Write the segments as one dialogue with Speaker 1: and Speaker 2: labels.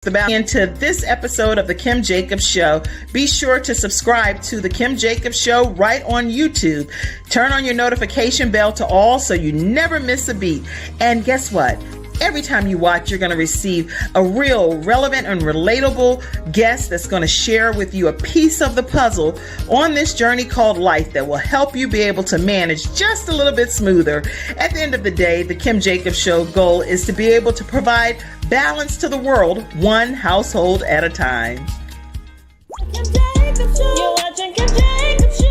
Speaker 1: Into this episode of the Kim Jacobs Show. Be sure to subscribe to the Kim Jacobs Show right on YouTube. Turn on your notification bell to all so you never miss a beat. And guess what? Every time you watch, you're going to receive a real relevant and relatable guest that's going to share with you a piece of the puzzle on this journey called life that will help you be able to manage just a little bit smoother. At the end of the day, the Kim Jacobs Show goal is to be able to provide balance to the world, one household at a time.
Speaker 2: Kim Jacobs Show. You're watching Kim Jacobs Show.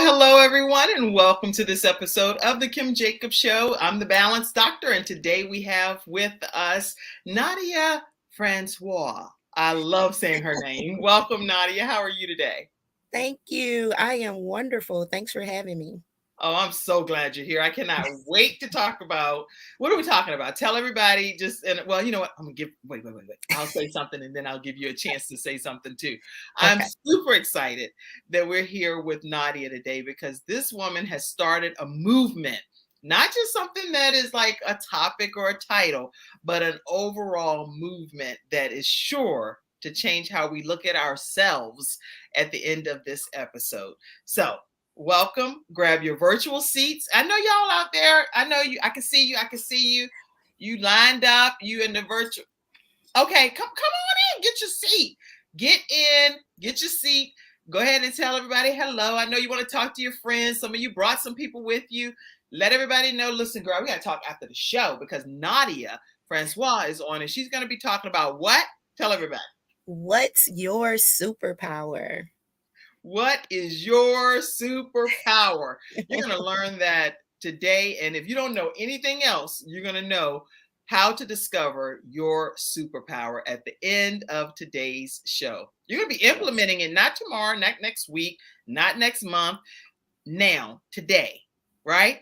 Speaker 1: Hello, everyone, and welcome to this episode of the Kim Jacobs Show. I'm the Balance Doctor, and today we have with us Nadia Francois. I love saying her name. Welcome, Nadia. How are you today?
Speaker 3: Thank you. I am wonderful. Thanks for having me.
Speaker 1: Oh, I'm so glad you're here. I cannot wait to talk about, what are we talking about? Tell everybody well, you know what? I'm going to wait. I'll say something and then I'll give you a chance to say something too. Okay. I'm super excited that we're here with Nadia today because this woman has started a movement, not just something that is like a topic or a title, but an overall movement that is sure to change how we look at ourselves at the end of this episode. So, welcome. Grab your virtual seats. I know y'all out there. I know you. I can see you. You lined up. You in the virtual. Okay, come on in. Get your seat. Get in. Get your seat. Go ahead and tell everybody hello. I know you want to talk to your friends. Some of you brought some people with you. Let everybody know. Listen, girl, we got to talk after the show because Nadia Francois is on and she's going to be talking about what? Tell everybody.
Speaker 3: What's your superpower?
Speaker 1: What is your superpower? You're going to learn that today. And if you don't know anything else, you're going to know how to discover your superpower at the end of today's show. You're going to be implementing it not tomorrow, not next week, not next month, now, today, right?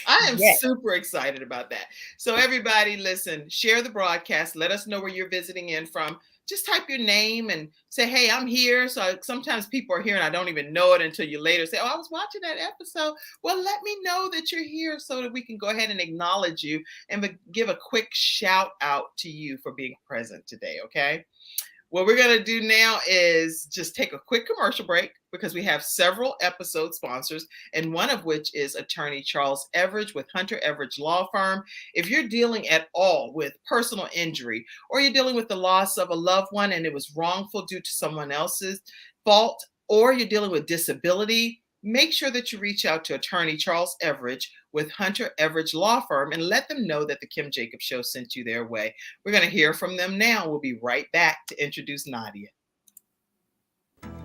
Speaker 1: I am super excited about that. So everybody, listen, share the broadcast. Let us know where you're visiting in from. Just type your name and say, hey, I'm here. So sometimes people are here and I don't even know it until you later say, oh, I was watching that episode. Well, let me know that you're here so that we can go ahead and acknowledge you and give a quick shout out to you for being present today, okay? What we're going to do now is just take a quick commercial break because we have several episode sponsors, and one of which is attorney Charles Everidge with Hunter Everidge Law Firm. If you're dealing at all with personal injury or you're dealing with the loss of a loved one and it was wrongful due to someone else's fault, or you're dealing with disability, make sure that you reach out to attorney Charles Everidge with Hunter Everidge Law Firm and let them know that the Kim Jacobs Show sent you their way. We're going to hear from them now. We'll be right back to introduce Nadia.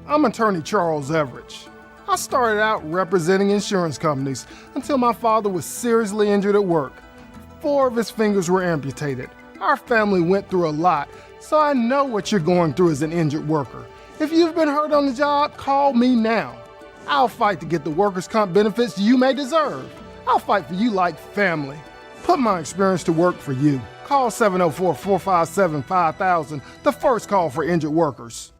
Speaker 4: I'm attorney Charles Everidge. I started out representing insurance companies until my father was seriously injured at work. 4 of his fingers were amputated. Our family went through a lot, so I know what you're going through as an injured worker. If you've been hurt on the job, call me now. I'll fight to get the workers' comp benefits you may deserve. I'll fight for you like family. Put my experience to work for you. Call 704-457-5000, the first call for injured workers.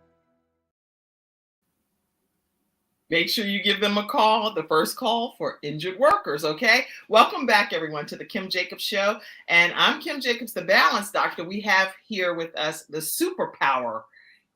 Speaker 1: Make sure you give them a call, the first call for injured workers, okay? Welcome back, everyone, to the Kim Jacobs Show. And I'm Kim Jacobs, the Balance Doctor. We have here with us the superpower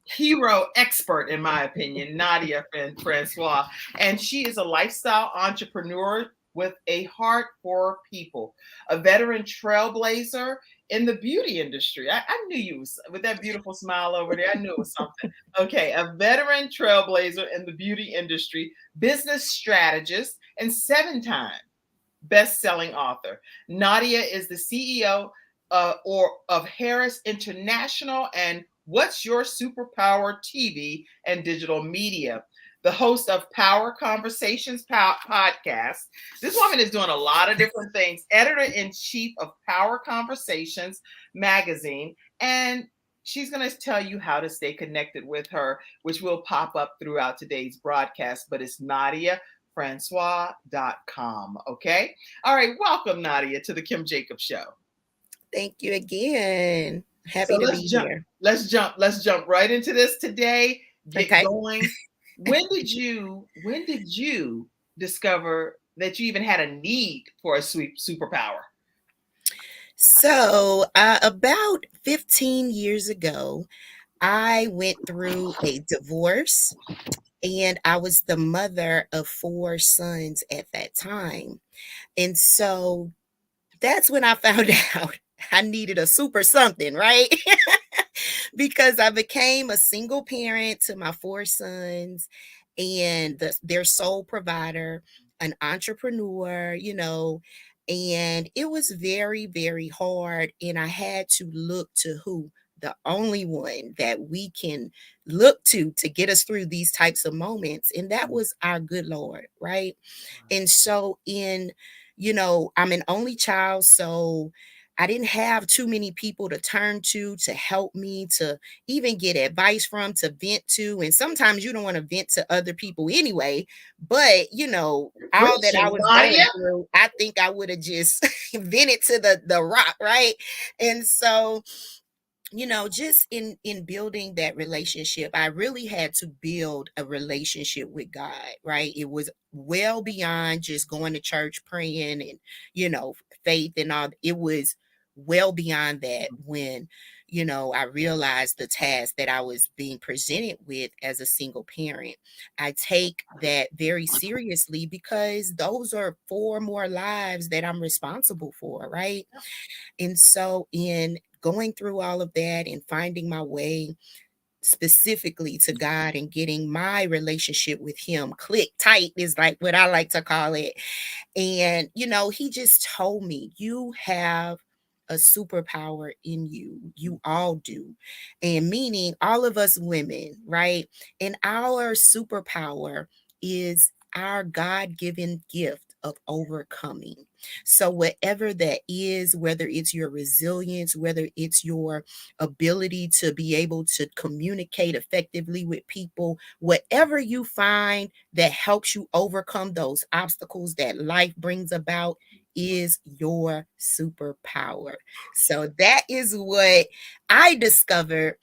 Speaker 1: hero expert, in my opinion, Nadia Francois. And she is a lifestyle entrepreneur with a heart for people, a veteran trailblazer in the beauty industry. I knew you was, with that beautiful smile over there, I knew it was something. Okay, a veteran trailblazer in the beauty industry, business strategist, and 7-time best-selling author. Nadia is the CEO of Harris International and What's Your Superpower TV and digital media, the host of Power Conversations podcast. This woman is doing a lot of different things. Editor-in-chief of Power Conversations magazine. And she's going to tell you how to stay connected with her, which will pop up throughout today's broadcast. But it's NadiaFrancois.com. Okay. All right. Welcome, Nadia, to the Kim Jacobs Show.
Speaker 3: Thank you again.
Speaker 1: So
Speaker 3: Happy to be here.
Speaker 1: let's jump right into this today. Get
Speaker 3: Okay.
Speaker 1: going. When did you discover that you even had a need for a sweet superpower?
Speaker 3: So, about 15 years ago, I went through a divorce and I was the mother of four sons at that time. And so that's when I found out I needed a super something, right? Because I became a single parent to my four sons and their sole provider, an entrepreneur, and it was very, very hard. And I had to look to who? The only one that we can look to get us through these types of moments. And that was our good Lord, right? And so I'm an only child, so I didn't have too many people to turn to help me, to even get advice from, to vent to. And sometimes you don't want to vent to other people anyway, but
Speaker 1: You're
Speaker 3: all that I
Speaker 1: preaching,
Speaker 3: was
Speaker 1: Nadia.
Speaker 3: going through, I think I would have just vented to the rock, right? And so just in building that relationship, I really had to build a relationship with God, right? It was well beyond just going to church, praying, and faith and all. It was well beyond that when I realized the task that I was being presented with as a single parent. I take that very seriously because those are four more lives that I'm responsible for, right? And so, in going through all of that and finding my way specifically to God and getting my relationship with Him click tight is like what I like to call it. And, he just told me, you have a superpower in you. You all do. And meaning all of us women, right? And our superpower is our God given gift of overcoming. So, whatever that is, whether it's your resilience, whether it's your ability to be able to communicate effectively with people, whatever you find that helps you overcome those obstacles that life brings about is your superpower. So that is what I discovered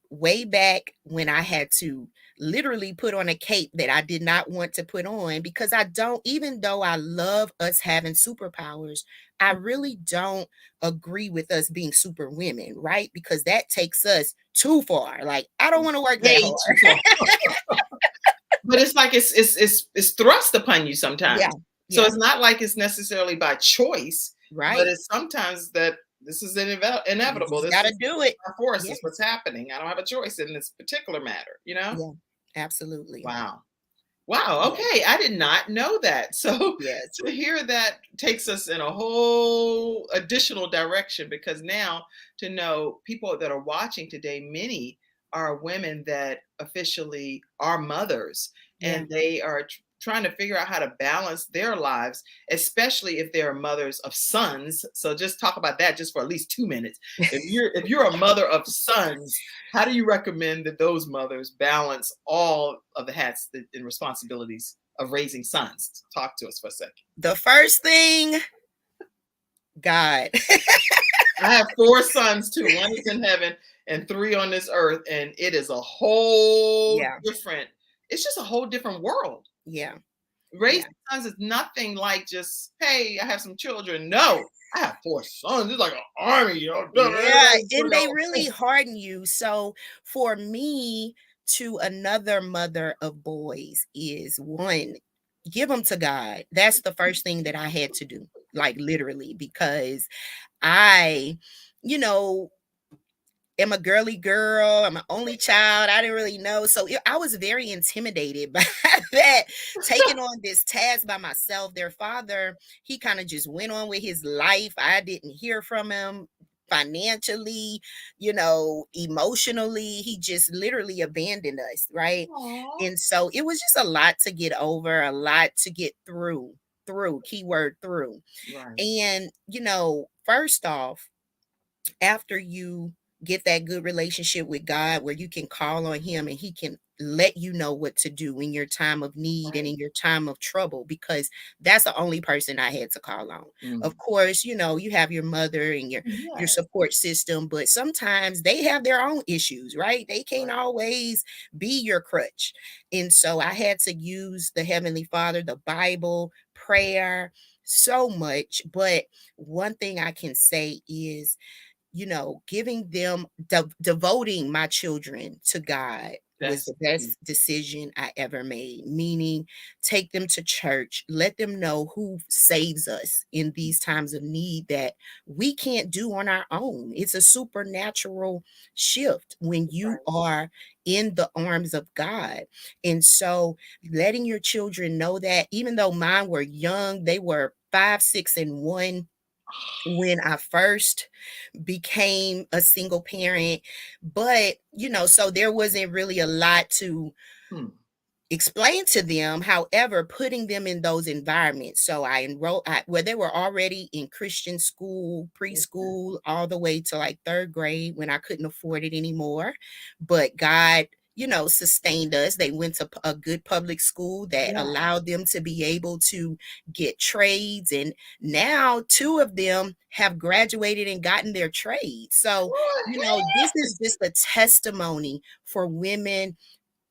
Speaker 3: way back when I had to literally put on a cape that I did not want to put on, because I don't, even though I love us having superpowers, I really don't agree with us being super women, right? Because that takes us too far. Like, I don't want to work that
Speaker 1: Way too
Speaker 3: hard.
Speaker 1: far. But it's like it's thrust upon you
Speaker 3: Yeah.
Speaker 1: sometimes. So
Speaker 3: Yeah.
Speaker 1: it's not like it's necessarily by choice, but
Speaker 3: Right.
Speaker 1: it's sometimes that this is
Speaker 3: You
Speaker 1: inevitable.
Speaker 3: just
Speaker 1: This
Speaker 3: got to
Speaker 1: is
Speaker 3: do it.
Speaker 1: my force.
Speaker 3: Yeah.
Speaker 1: This is what's happening. I don't have a choice in this particular matter, you know?
Speaker 3: Yeah. Absolutely.
Speaker 1: Wow. Wow.
Speaker 3: Yeah.
Speaker 1: Okay. I did not know that. So
Speaker 3: Yes.
Speaker 1: to hear that takes us in a whole additional direction, because now to know people that are watching today, many are women that officially are mothers,
Speaker 3: Yeah.
Speaker 1: and they are trying to figure out how to balance their lives, especially if they're mothers of sons. So just talk about that just for at least 2 minutes. If you're a mother of sons, how do you recommend that those mothers balance all of the hats and responsibilities of raising sons? Talk to us for a second.
Speaker 3: The first thing, God.
Speaker 1: I have four sons too. One is in heaven and three on this earth, and it is a whole
Speaker 3: Yeah.
Speaker 1: different. It's just a whole different world.
Speaker 3: Yeah.
Speaker 1: Raising
Speaker 3: Yeah.
Speaker 1: sons is nothing like just, hey, I have some children. No, I have four sons. It's like an army,
Speaker 3: Yeah, and they really harden you. So for me, to another mother of boys is one, give them to God. That's the first thing that I had to do, like literally, because I, you know, am a girly girl. I'm an only child. I didn't really know. So I was very intimidated by that, taking on this task by myself. Their father, he kind of just went on with his life. I didn't hear from him financially, emotionally. He just literally abandoned us, right?
Speaker 1: Aw.
Speaker 3: And so it was just a lot to get over, a lot to get through, keyword through.
Speaker 1: Right.
Speaker 3: And, first off, after you get that good relationship with God where you can call on him and he can let you know what to do in your time of need and in your time of trouble, because that's the only person I had to call on. Of course, you know, you have your mother and your
Speaker 1: Yes.
Speaker 3: support system, but sometimes they have their own issues, right? They can't always be your crutch. And so I had to use the Heavenly Father, the Bible, prayer, so much. But one thing I can say is, you know, giving them, devoting my children to God was
Speaker 1: That's
Speaker 3: the best decision I ever made. Meaning, take them to church, let them know who saves us in these times of need that we can't do on our own. It's a supernatural shift when you are in the arms of God. And so, letting your children know that, even though mine were young, they were 5, 6, and 1 when I first became a single parent. But, you know, so there wasn't really a lot to explain to them. However, putting them in those environments. So I enrolled where they were already in Christian school, preschool, all the way to like 3rd grade when I couldn't afford it anymore. But God, you know, sustained us. They went to a good public school that allowed them to be able to get trades. And now 2 of them have graduated and gotten their trades. So, you know, this is just a testimony for women,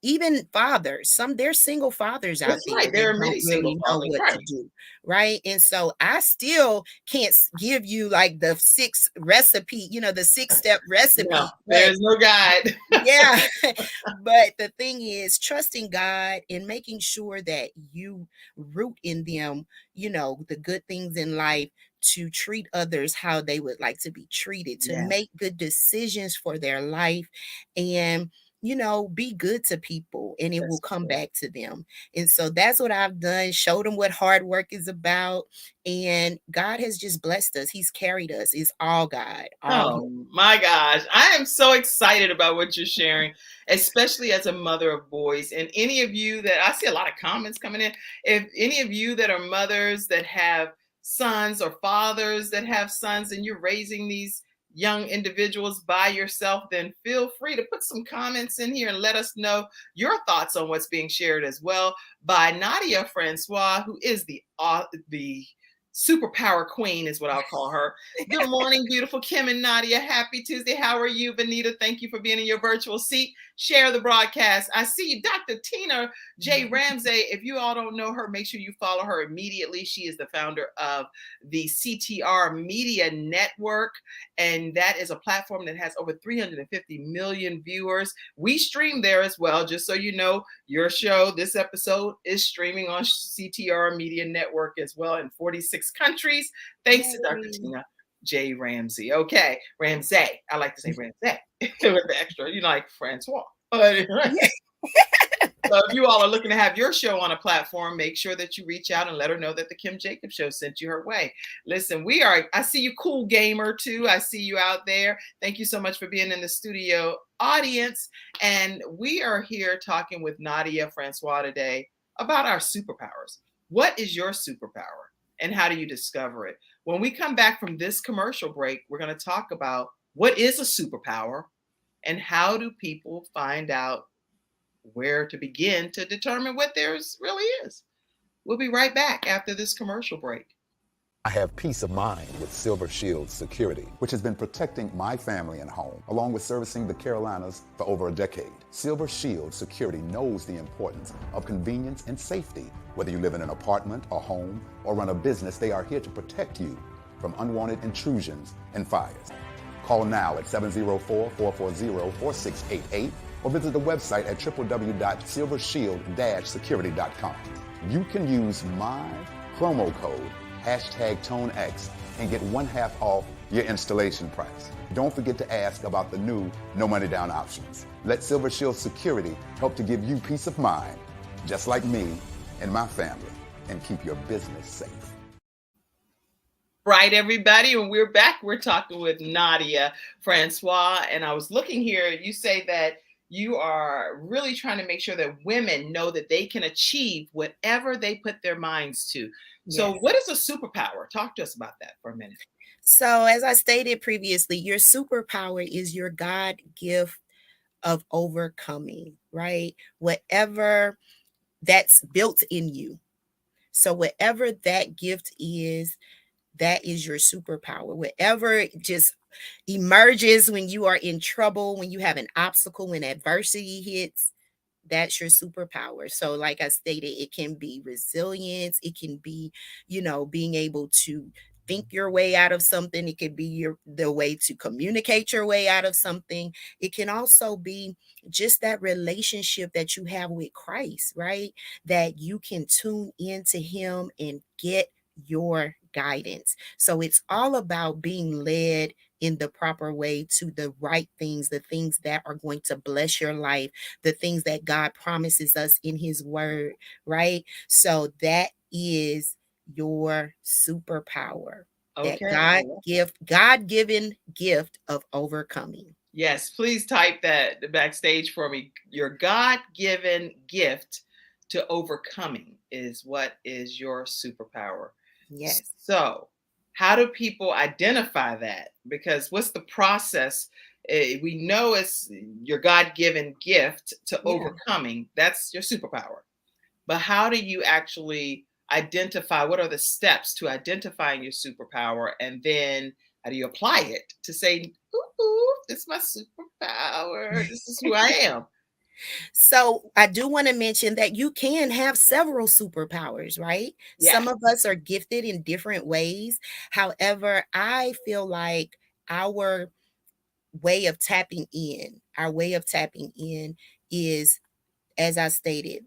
Speaker 3: even fathers. There's single fathers out
Speaker 1: That's
Speaker 3: there
Speaker 1: right. There
Speaker 3: that
Speaker 1: are many
Speaker 3: don't
Speaker 1: single
Speaker 3: really know
Speaker 1: fathers.
Speaker 3: what
Speaker 1: Right.
Speaker 3: to do, right? And so I still can't give you like the 6 recipe, you know, the 6-step recipe.
Speaker 1: No, there's no guide.
Speaker 3: Yeah. But the thing is, trusting God and making sure that you root in them, you know, the good things in life, to treat others how they would like to be treated, to make good decisions for their life, and, you know, be good to people, and it will come back to them. And so that's what I've done, show them what hard work is about. And God has just blessed us. He's carried us. It's all God. All
Speaker 1: Oh my gosh. I am so excited about what you're sharing, especially as a mother of boys. And any of you that I see a lot of comments coming in, if any of you that are mothers that have sons, or fathers that have sons, and you're raising these young individuals by yourself, then feel free to put some comments in here and let us know your thoughts on what's being shared as well by Nadia Francois, who is the superpower queen is what I'll call her. Good morning, beautiful Kim and Nadia. Happy Tuesday. How are you, Benita? Thank you for being in your virtual seat. Share the broadcast. I see you, Dr. Tina J. Ramsey. If you all don't know her, make sure you follow her immediately. She is the founder of the CTR Media Network, and that is a platform that has over 350 million viewers. We stream there as well, just so you know. Your show, this episode, is streaming on CTR Media Network as well in 46 countries. Thanks to Dr. Tina J. Ramsey. Okay, Ramsey. I like to say Ramsey with the extra, you know, like Francois. So if you all are looking to have your show on a platform, make sure that you reach out and let her know that the Kim Jacobs Show sent you her way. Listen, I see you, Cool Gamer, too. I see you out there. Thank you so much for being in the studio audience. And we are here talking with Nadia Francois today about our superpowers. What is your superpower and how do you discover it? When we come back from this commercial break, we're going to talk about what is a superpower and how do people find out where to begin to determine what theirs really is. We'll be right back after this commercial break.
Speaker 5: I have peace of mind with Silver Shield Security, which has been protecting my family and home, along with servicing the Carolinas for over a decade. Silver Shield Security knows the importance of convenience and safety. Whether you live in an apartment, a home, or run a business, they are here to protect you from unwanted intrusions and fires. Call now at 704-440-4688 or visit the website at www.silvershield-security.com. You can use my promo code #ToneX and get 1/2 off your installation price. Don't forget to ask about the new no money down options. Let Silver Shield Security help to give you peace of mind, just like me and my family, and keep your business safe.
Speaker 1: Right, everybody, when we're back, we're talking with Nadia Francois. And I was looking here, you say that you are really trying to make sure that women know that they can achieve whatever they put their minds to. So what is a superpower? Talk to us about that for a minute.
Speaker 3: So as I stated previously, your superpower is your God gift of overcoming, right? Whatever that's built in you. So whatever that gift is, that is your superpower. Whatever just emerges when you are in trouble, when you have an obstacle, when adversity hits, that's your superpower. So like I stated, it can be resilience, it can be, being able to think your way out of something, it could be the way to communicate your way out of something. It can also be just that relationship that you have with Christ, right? That you can tune into him and get your guidance. So it's all about being led in the proper way to the right things, the things that are going to bless your life, the things that God promises us in his word, right? So that is your superpower, that
Speaker 1: Okay.
Speaker 3: God-given gift of overcoming.
Speaker 1: Yes, please type that backstage for me. Your God-given gift to overcoming is what is your superpower.
Speaker 3: Yes.
Speaker 1: So, how do people identify that? Because what's the process? We know it's your God-given gift to
Speaker 3: Yeah.
Speaker 1: overcoming. That's your superpower. But how do you actually identify, what are the steps to identifying your superpower? And then how do you apply it to say, ooh, this is my superpower. This is who I am.
Speaker 3: So I do want to mention that you can have several superpowers, right?
Speaker 1: Yes.
Speaker 3: Some of us are gifted in different ways. However, I feel like our our way of tapping in is, as I stated,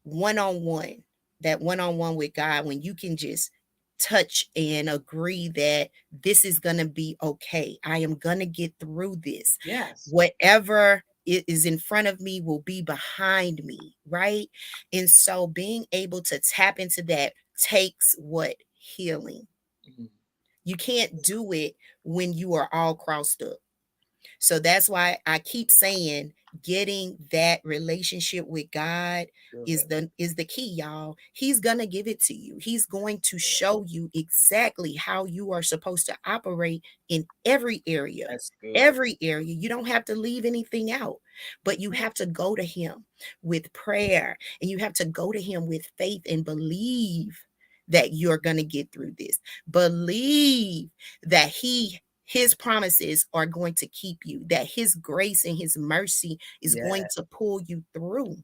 Speaker 3: one on one, that one on one with God, when you can just touch and agree that this is going to be okay. I am going to get through this.
Speaker 1: Yes.
Speaker 3: Whatever it is in front of me will be behind me, right? And so being able to tap into that takes what? Healing.
Speaker 1: Mhm.
Speaker 3: You can't do it when you are all crossed up. So that's why I keep saying getting that relationship with God is the key, y'all. He's going to give it to you. He's going to show you exactly how you are supposed to operate in every area.
Speaker 1: That's good.
Speaker 3: Every area. You don't have to leave anything out, but you have to go to him with prayer, and you have to go to him with faith and believe that you're going to get through this. Believe that his promises are going to keep you, that his grace and his mercy is going to pull you through.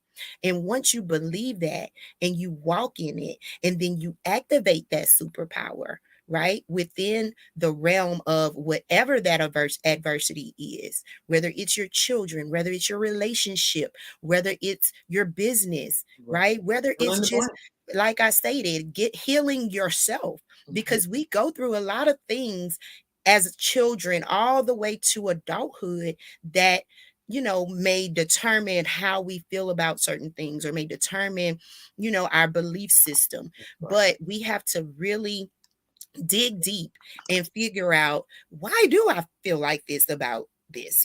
Speaker 3: And once you believe that and you walk in it, and then you activate that superpower, right, within the realm of whatever that adversity is, whether it's your children, whether it's your relationship, whether it's your business, right, whether it's just, like I stated, get healing yourself, because we go through a lot of things as children all the way to adulthood that may determine how we feel about certain things, or may determine our belief system. But we have to really dig deep and figure out, why do I feel like this about this,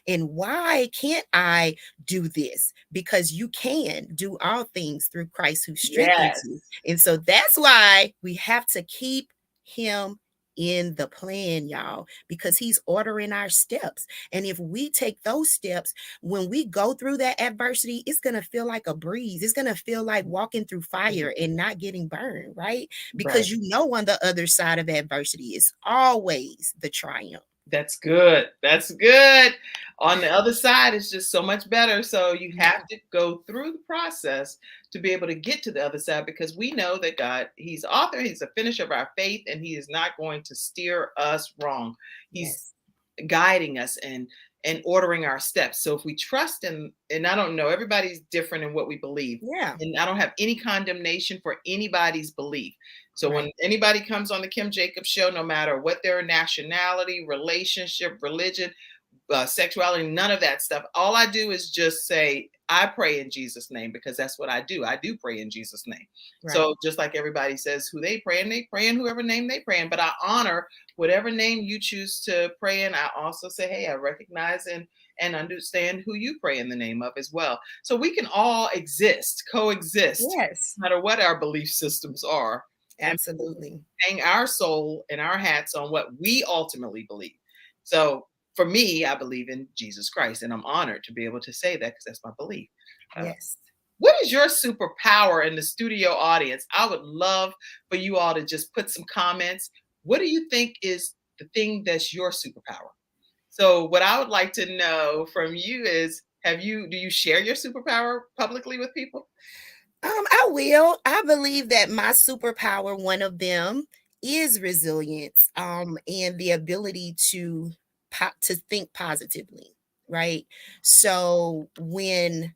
Speaker 3: and why can't I do this? Because you can do all things through Christ who strengthens you. And so that's why we have to keep him in the plan, y'all, because he's ordering our steps. And if we take those steps, when we go through that adversity, it's going to feel like a breeze. It's going to feel like walking through fire and not getting burned, right? Because on the other side of adversity is always the triumph.
Speaker 1: That's good. That's good. On the other side, it's just so much better. So you have to go through the process to be able to get to the other side, because we know that God, he's author, he's the finisher of our faith, and he is not going to steer us wrong. He's guiding us and ordering our steps. So if we trust him, and I don't know, everybody's different in what we believe.
Speaker 3: Yeah.
Speaker 1: And I don't have any condemnation for anybody's belief. So when anybody comes on the Kim Jacobs show, no matter what their nationality, relationship, religion, sexuality, none of that stuff, all I do is just say, I pray in Jesus' name, because that's what I do. I do pray in Jesus' name. So just like everybody says who they pray in whoever name they pray in, but I honor whatever name you choose to pray in. I also say, hey, I recognize and understand who you pray in the name of as well. So we can all coexist, no matter what our belief systems are.
Speaker 3: Absolutely.
Speaker 1: Hang our soul and our hats on what we ultimately believe. So for me, I believe in Jesus Christ, and I'm honored to be able to say that because that's my belief.
Speaker 3: Yes.
Speaker 1: What is your superpower in the studio audience? I would love for you all to just put some comments. What do you think is the thing that's your superpower? So what I would like to know from you is, do you share your superpower publicly with people?
Speaker 3: I will. I believe that my superpower, one of them, is resilience, and the ability to think positively, right? So when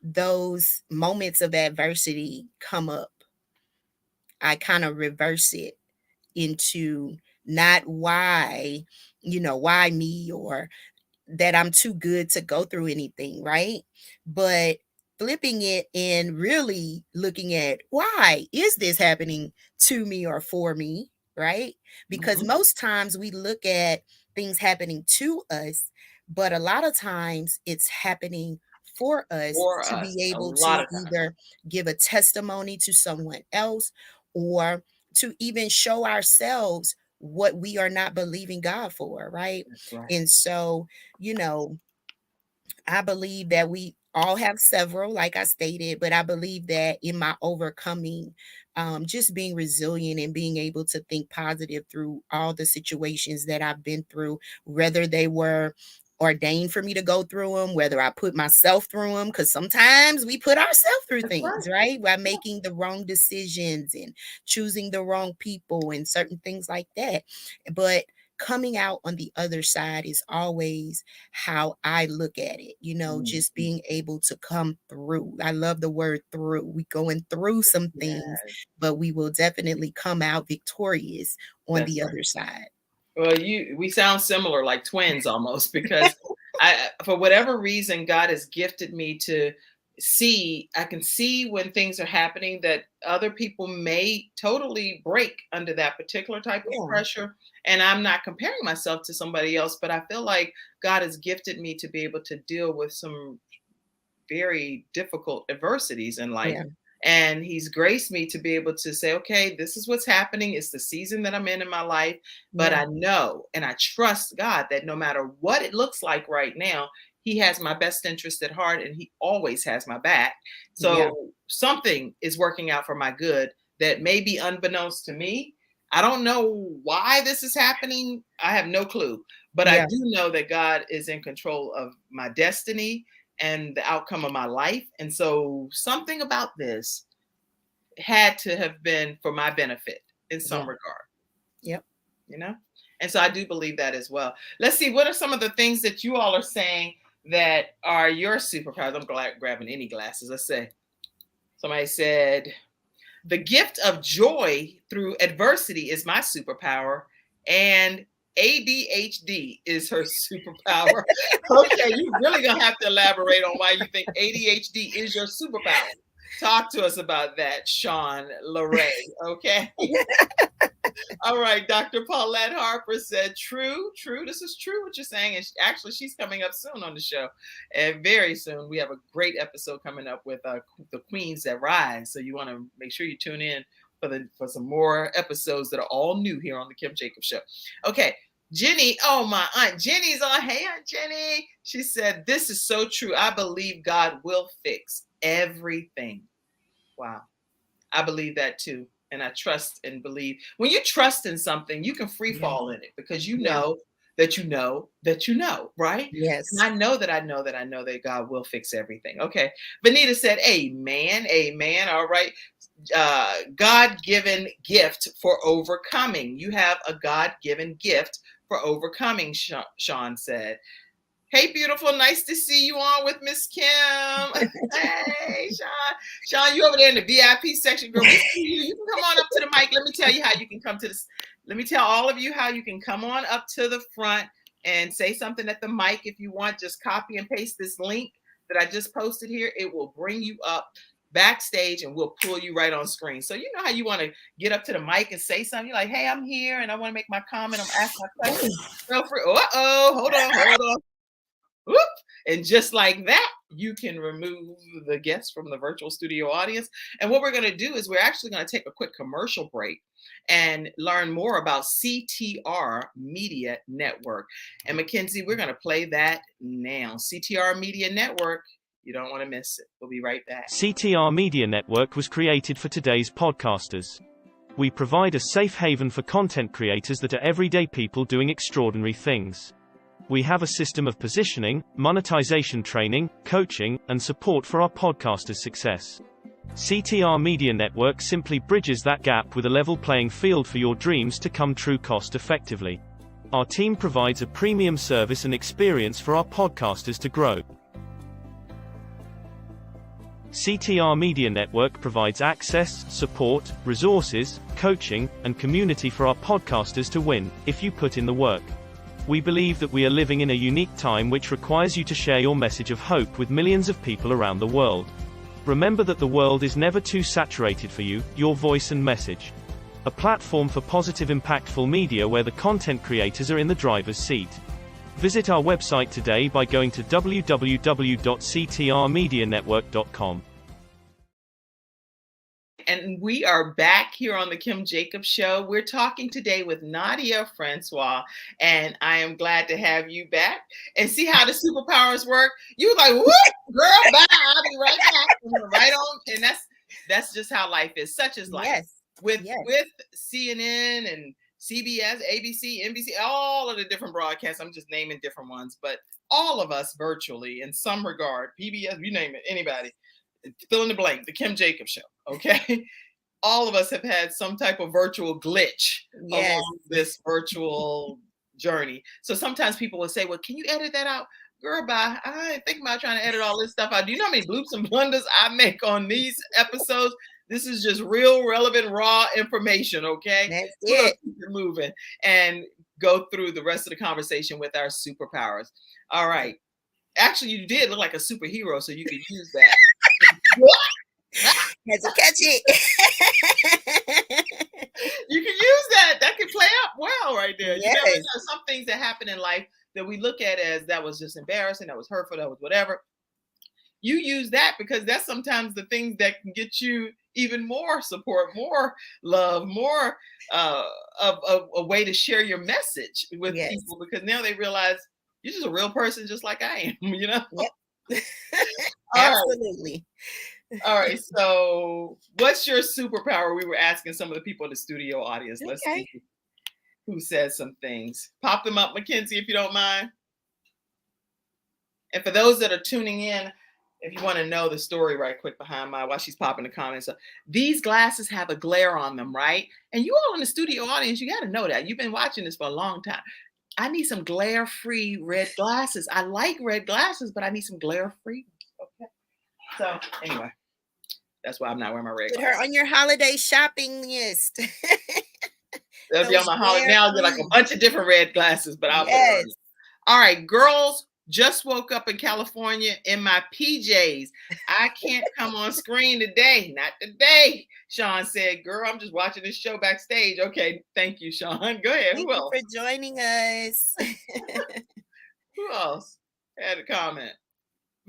Speaker 3: those moments of adversity come up, I kind of reverse it into not why me, or that I'm too good to go through anything, right? But flipping it and really looking at, why is this happening to me or for me, right? Because
Speaker 1: Mhm.
Speaker 3: most times we look at things happening to us, but a lot of times it's happening for us
Speaker 1: For
Speaker 3: to
Speaker 1: us,
Speaker 3: be
Speaker 1: a
Speaker 3: able
Speaker 1: lot
Speaker 3: to
Speaker 1: of times.
Speaker 3: either give a testimony to someone else, or to even show ourselves what we are not believing God for, right?
Speaker 1: That's right.
Speaker 3: And so, you know, I believe that we all have several, like I stated, but I believe that in my overcoming, just being resilient and being able to think positive through all the situations that I've been through, whether they were ordained for me to go through them, whether I put myself through them, because sometimes we put ourselves through
Speaker 1: That's right.
Speaker 3: things, right? By making the wrong decisions and choosing the wrong people and certain things like that. But coming out on the other side is always how I look at it,
Speaker 1: Mhm.
Speaker 3: just being able to come through. I love the word through. We going through some things,
Speaker 1: Yes,
Speaker 3: but we will definitely come out victorious on
Speaker 1: that's
Speaker 3: the
Speaker 1: right.
Speaker 3: other side.
Speaker 1: Well, we sound similar, like twins almost, because for whatever reason, God has gifted me to see. I can see when things are happening that other people may totally break under that particular type of
Speaker 3: Yeah,
Speaker 1: pressure. And I'm not comparing myself to somebody else, but I feel like God has gifted me to be able to deal with some very difficult adversities in life.
Speaker 3: yeah,
Speaker 1: And he's graced me to be able to say, okay, this is what's happening. It's the season that I'm in my life. But
Speaker 3: yeah,
Speaker 1: I know and I trust God that no matter what it looks like right now, he has my best interest at heart and he always has my back.
Speaker 3: yeah,
Speaker 1: So something is working out for my good that may be unbeknownst to me. I don't know why this is happening. I have no clue. But I
Speaker 3: yeah,
Speaker 1: do know that God is in control of my destiny and the outcome of my life. And so something about this had to have been for my benefit in some
Speaker 3: yeah,
Speaker 1: regard,
Speaker 3: yep.
Speaker 1: you know? And so I do believe that as well. Let's see, what are some of the things that you all are saying that are your superpowers? I'm grabbing any glasses. Let's say somebody said, the gift of joy through adversity is my superpower, and ADHD is her superpower. Okay, you really gonna have to elaborate on why you think ADHD is your superpower. Talk to us about that, Sean Larray. Okay. All right, Dr. Paulette Harper said, true, true. This is true what you're saying. And actually, she's coming up soon on the show. And very soon, we have a great episode coming up with the Queens That Rise. So you want to make sure you tune in for some more episodes that are all new here on the Kim Jacobs Show. Okay, Jenny, oh, my Aunt Jenny's on. Hey, Aunt Jenny. She said, this is so true. I believe God will fix everything. Wow. I believe that too. And I trust and believe. When you trust in something, you can free
Speaker 3: Yeah,
Speaker 1: fall in it because you
Speaker 3: yeah,
Speaker 1: know that you know that you know, right? And
Speaker 3: yes,
Speaker 1: I know that I know that I know that God will fix everything. Okay. Benita said, amen, amen. All right. God-given gift for overcoming. You have a God-given gift for overcoming, Sean said. Hey, beautiful. Nice to see you on with Miss Kim. Hey, Sean. Sean, you over there in the VIP section, girl. We see you. You can come on up to the mic. Let me tell you how you can come to this. Let me tell all of you how you can come on up to the front and say something at the mic if you want. Just copy and paste this link that I just posted here. It will bring you up backstage and we'll pull you right on screen. So you know how you want to get up to the mic and say something. You're like, hey, I'm here and I want to make my comment. I'm asking my question. Feel free. Uh-oh, hold on. Whoop. And just like that, you can remove the guests from the virtual studio audience. And what we're going to do is we're actually going to take a quick commercial break and learn more about CTR Media Network. And Mackenzie, we're going to play that now. CTR Media Network. You don't want to miss it. We'll be right back.
Speaker 6: CTR Media Network was created for today's podcasters. We provide a safe haven for content creators that are everyday people doing extraordinary things. We have a system of positioning, monetization training, coaching, and support for our podcasters' success. CTR Media Network simply bridges that gap with a level playing field for your dreams to come true cost effectively. Our team provides a premium service and experience for our podcasters to grow. CTR Media Network provides access, support, resources, coaching, and community for our podcasters to win, if you put in the work. We believe that we are living in a unique time which requires you to share your message of hope with millions of people around the world. Remember that the world is never too saturated for you, your voice and message. A platform for positive impactful media where the content creators are in the driver's seat. Visit our website today by going to www.ctrmedianetwork.com.
Speaker 1: And we are back here on the Kim Jacobs Show. We're talking today with Nadia Francois, and I am glad to have you back. And see how the superpowers work? You were like, whoop, girl, bye, I'll be right back. And we're right on. And that's just how life is. Such is life.
Speaker 3: Yes.
Speaker 1: With CNN and CBS, ABC, NBC, all of the different broadcasts. I'm just naming different ones, but all of us virtually in some regard, PBS, you name it, anybody. Fill in the blank, the Kim Jacobs Show, okay? All of us have had some type of virtual glitch along this virtual journey. So sometimes people will say, well, can you edit that out? Girl, bye. I ain't thinking about trying to edit all this stuff out. Do you know how many bloops and blunders I make on these episodes? This is just real, relevant, raw information, okay?
Speaker 3: That's
Speaker 1: We'll
Speaker 3: it.
Speaker 1: keep it moving and go through the rest of the conversation with our superpowers. All right. Actually, you did look like a superhero, so you could use that.
Speaker 3: Had to catch it.
Speaker 1: You can use that. That can play out well right there.
Speaker 3: Yes.
Speaker 1: You never know. Some things that happen in life that we look at as that was just embarrassing, that was hurtful, that was whatever. You use that because that's sometimes the things that can get you even more support, more love, more of a way to share your message with people, because now they realize you're just a real person just like I am, you know?
Speaker 3: Yep.
Speaker 1: All
Speaker 3: Absolutely.
Speaker 1: right. All right. So what's your superpower? We were asking some of the people in the studio audience. Let's see who says some things. Pop them up, Mackenzie, if you don't mind. And for those that are tuning in, if you want to know the story right quick behind while she's popping the comments, these glasses have a glare on them, right? And you all in the studio audience, you got to know that. You've been watching this for a long time. I need some glare-free red glasses. I like red glasses, but I need some glare-free. Okay. So anyway, that's why I'm not wearing my red glasses.
Speaker 3: Put her on your holiday shopping list.
Speaker 1: They'll be on my holiday. Now I'll get like a bunch of different red glasses, but I'll put it on. All right, girls. Just woke up in California in my PJs. I can't come on screen today. Not today. Sean said, girl, I'm just watching this show backstage. Okay. Thank you, Sean. Go ahead.
Speaker 3: Thank
Speaker 1: Who
Speaker 3: you
Speaker 1: else?
Speaker 3: for joining us.
Speaker 1: Who else had a comment?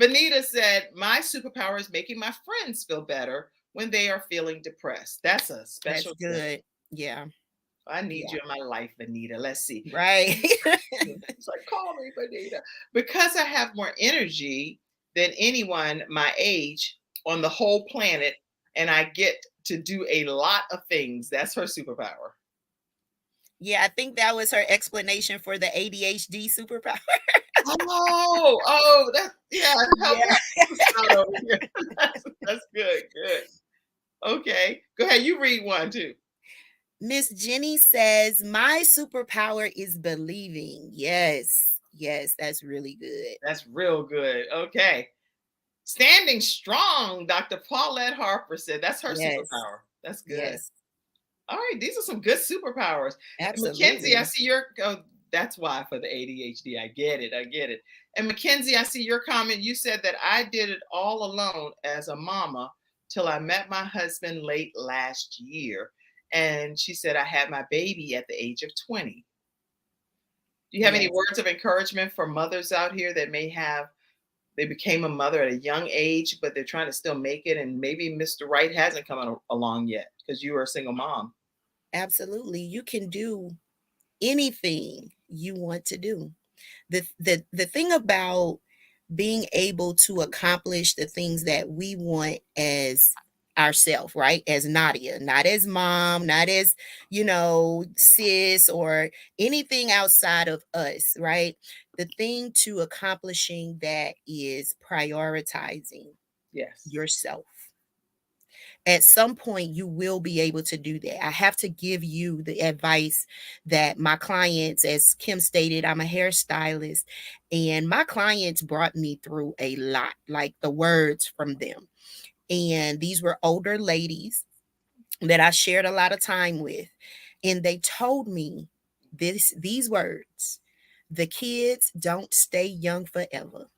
Speaker 1: Vanita said, my superpower is making my friends feel better when they are feeling depressed. That's a special
Speaker 3: That's good.
Speaker 1: thing.
Speaker 3: Yeah.
Speaker 1: I need you in my life, Vanita. Let's see.
Speaker 3: Right.
Speaker 1: It's like, call me, Vanita. Because I have more energy than anyone my age on the whole planet, and I get to do a lot of things. That's her superpower.
Speaker 3: Yeah, I think that was her explanation for the ADHD superpower.
Speaker 1: That's good. Good. Okay. Go ahead. You read one too.
Speaker 3: Miss Jenny says, my superpower is believing. Yes, that's really good.
Speaker 1: That's real good. Okay. Standing strong, Dr. Paulette Harper said that's her superpower. That's good. Yes. All right. These are some good superpowers. Absolutely. Mackenzie, I see your, that's why for the ADHD. I get it. And Mackenzie, I see your comment. You said that I did it all alone as a mama till I met my husband late last year. And she said, I had my baby at the age of 20. Do you have any words of encouragement for mothers out here that may have they became a mother at a young age, but they're trying to still make it. And maybe Mr. Right hasn't come along yet because you were a single mom.
Speaker 3: Absolutely. You can do anything you want to do. The thing about being able to accomplish the things that we want as ourselves, right? As Nadia, not as mom, not as, sis or anything outside of us, right? The thing to accomplishing that is prioritizing
Speaker 1: Yes.
Speaker 3: yourself. At some point, you will be able to do that. I have to give you the advice that my clients, as Kim stated, I'm a hairstylist, and my clients brought me through a lot, like the words from them. And these were older ladies that I shared a lot of time with. And they told me these words: the kids don't stay young forever.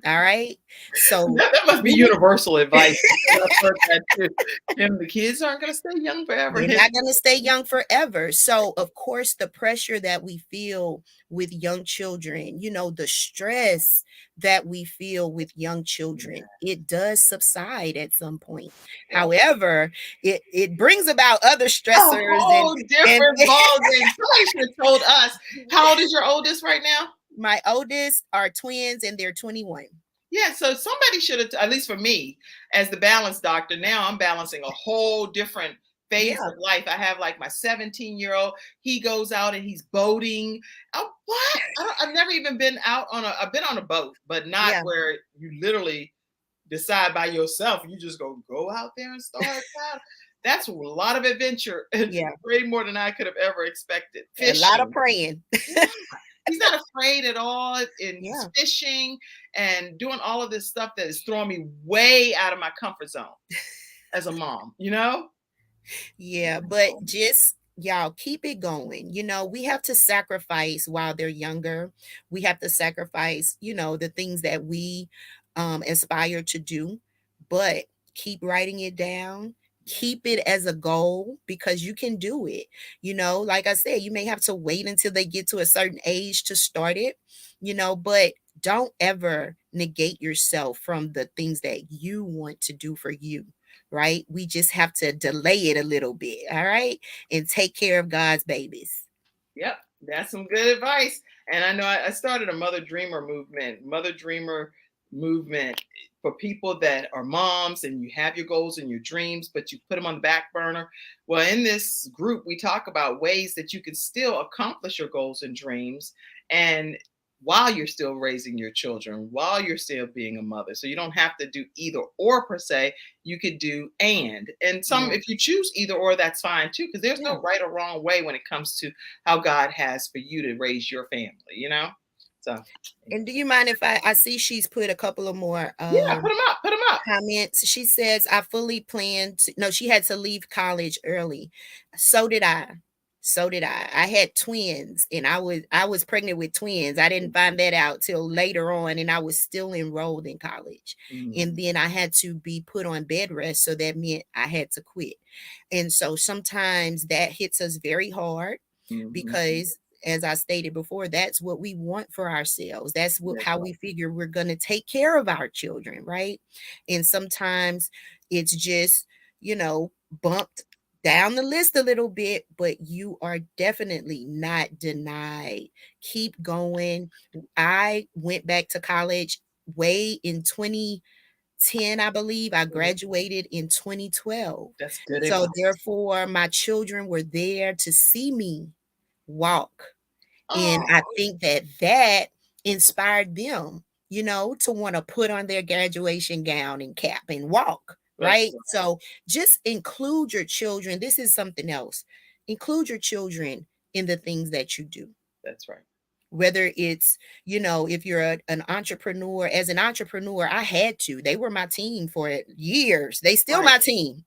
Speaker 3: All right. So
Speaker 1: That must be universal advice. I've heard that too. And the kids aren't going to stay young forever.
Speaker 3: they're not going to stay young forever. So, of course, the pressure that we feel with young children, the stress that we feel with young children, it does subside at some point.
Speaker 1: Yeah.
Speaker 3: However, it brings about other
Speaker 1: A
Speaker 3: stressors
Speaker 1: whole
Speaker 3: and
Speaker 1: different ball game. Somebody should have told us. How old is your oldest right now?
Speaker 3: my oldest are twins and they're 21.
Speaker 1: Yeah, so somebody should have, at least for me, as the balance doctor, now I'm balancing a whole different phase
Speaker 3: Yeah.
Speaker 1: of life. I have like my 17-year-old, he goes out and he's boating. Oh, what? I've never even been out I've been on a boat, but not
Speaker 3: Yeah.
Speaker 1: where you literally decide by yourself. You just go out there and start out. That's a lot of adventure. And
Speaker 3: Yeah.
Speaker 1: way more than I could have ever expected.
Speaker 3: A lot of
Speaker 1: Fishing.
Speaker 3: praying.
Speaker 1: He's not afraid at all in
Speaker 3: Yeah.
Speaker 1: fishing and doing all of this stuff that is throwing me way out of my comfort zone as a mom,
Speaker 3: Yeah, but just y'all keep it going. We have to sacrifice while they're younger. We have to sacrifice, the things that we aspire to do, but keep writing it down. Keep it as a goal because you can do it. Like I said, you may have to wait until they get to a certain age to start it, but don't ever negate yourself from the things that you want to do for you, right? We just have to delay it a little bit, all right? And take care of God's babies.
Speaker 1: Yep, that's some good advice. And I know I started a Mother Dreamer movement for people that are moms and you have your goals and your dreams, but you put them on the back burner. Well, in this group, we talk about ways that you can still accomplish your goals and dreams, and while you're still raising your children, while you're still being a mother. So you don't have to do either or per se. You could do and some,
Speaker 3: Yeah.
Speaker 1: if you choose either or, that's fine too, because there's no right or wrong way when it comes to how God has for you to raise your family. So
Speaker 3: And do you mind if I see she's put a couple of more
Speaker 1: yeah, put them up.
Speaker 3: comments? She says, I fully planned to, no, she had to leave college early. So did I. So did I. I had twins and I was pregnant with twins. I didn't find that out till later on, and I was still enrolled in college. And then I had to be put on bed rest. So that meant I had to quit. And so sometimes that hits us very hard because, as I stated before, that's what we want for ourselves. That's how we figure we're going to take care of our children, right? And sometimes it's just, bumped down the list a little bit, but you are definitely not denied. Keep going. I went back to college way in 2010, I believe. I graduated in 2012.
Speaker 1: That's good
Speaker 3: So
Speaker 1: advice.
Speaker 3: therefore, my children were there to see me walk. And I think that inspired them, to want to put on their graduation gown and cap and walk, right? So just include your children. This is something else. Include your children in the things that you do.
Speaker 1: That's right.
Speaker 3: Whether it's, if you're an entrepreneur, as an entrepreneur, I had to. They were my team for years. They still my team.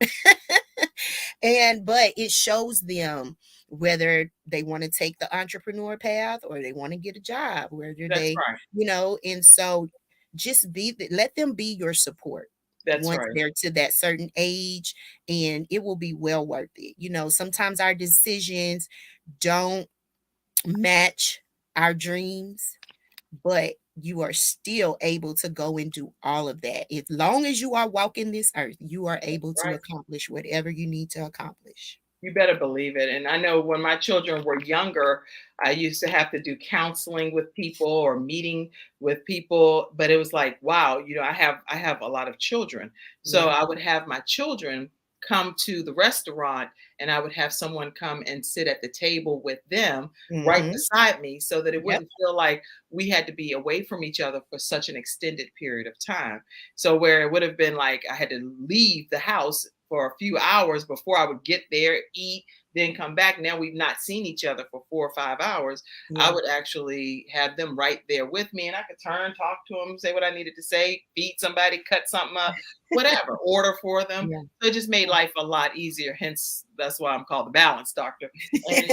Speaker 3: But it shows them whether they want to take the entrepreneur path or they want to get a job, whether
Speaker 1: That's right.
Speaker 3: and so just let them be your support.
Speaker 1: That's
Speaker 3: Once
Speaker 1: right.
Speaker 3: they're to that certain age, and it will be well worth it. Sometimes our decisions don't match our dreams, but you are still able to go and do all of that. As long as you are walking this earth, you are able to
Speaker 1: Right.
Speaker 3: accomplish whatever you need to accomplish.
Speaker 1: You better believe it. And I know when my children were younger, I used to have to do counseling with people or meeting with people, but it was like, wow, I have a lot of children. So
Speaker 3: Yeah.
Speaker 1: I would have my children come to the restaurant and I would have someone come and sit at the table with them right
Speaker 3: Mhm.
Speaker 1: beside me so that it
Speaker 3: Yep.
Speaker 1: wouldn't feel like we had to be away from each other for such an extended period of time. So where it would have been like I had to leave the house for a few hours before I would get there, eat, then come back. Now we've not seen each other for 4 or 5 hours. I
Speaker 3: Yeah.
Speaker 1: would actually have them right there with me and I could turn, talk to them, say what I needed to say, feed somebody, cut something up, whatever, order for them.
Speaker 3: Yeah.
Speaker 1: So it just made life a lot easier. Hence, that's why I'm called the Balance Doctor. And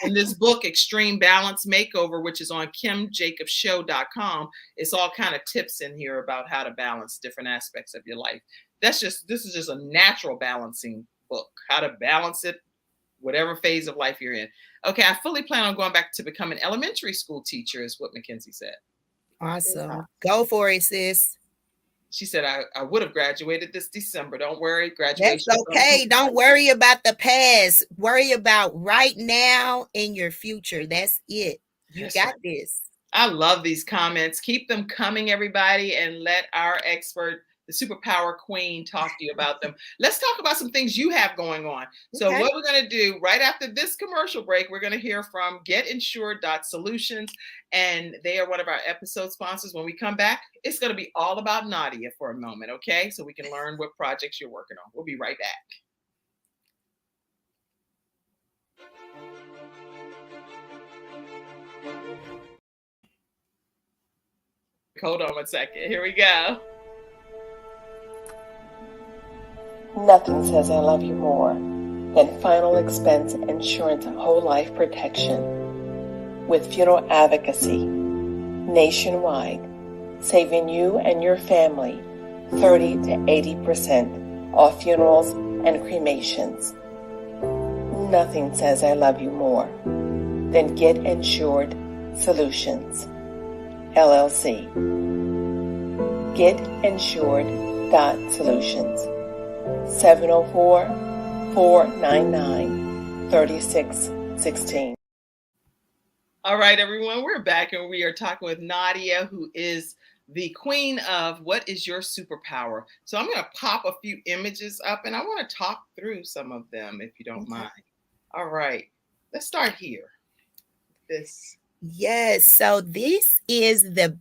Speaker 1: in this book, Extreme Balance Makeover, which is on kimjacobshow.com, it's all kind of tips in here about how to balance different aspects of your life. This is just a natural balancing book, how to balance it, whatever phase of life you're in. Okay, I fully plan on going back to become an elementary school teacher, is what Mackenzie said.
Speaker 3: Awesome. Go for it, sis.
Speaker 1: She said, I would have graduated this December. Don't worry,
Speaker 3: That's
Speaker 1: graduation.
Speaker 3: okay. Don't worry about the past. Worry about right now and your future. That's it. You
Speaker 1: That's
Speaker 3: got
Speaker 1: right.
Speaker 3: this.
Speaker 1: I love these comments. Keep them coming, everybody, and let our expert, the superpower queen, talk to you about them. Let's talk about some things you have going on. So,
Speaker 3: Okay.
Speaker 1: what we're going to do right after this commercial break, we're going to hear from GetInsured.Solutions, and they are one of our episode sponsors. When we come back, it's going to be all about Nadia for a moment, okay? So we can learn what projects you're working on. We'll be right back. Hold on one second. Here we go.
Speaker 7: Nothing says I love you more than final expense insurance whole life protection. With funeral advocacy nationwide, saving you and your family 30 to 80% off funerals and cremations. Nothing says I love you more than Get Insured Solutions, LLC. GetInsured.Solutions. 704-499-3616.
Speaker 1: All right, everyone, we're back and we are talking with Nadia, who is the queen of What is Your Superpower? So I'm going to pop a few images up and I want to talk through some of them if you don't mind. All right, let's start here.
Speaker 3: Yes. So this is the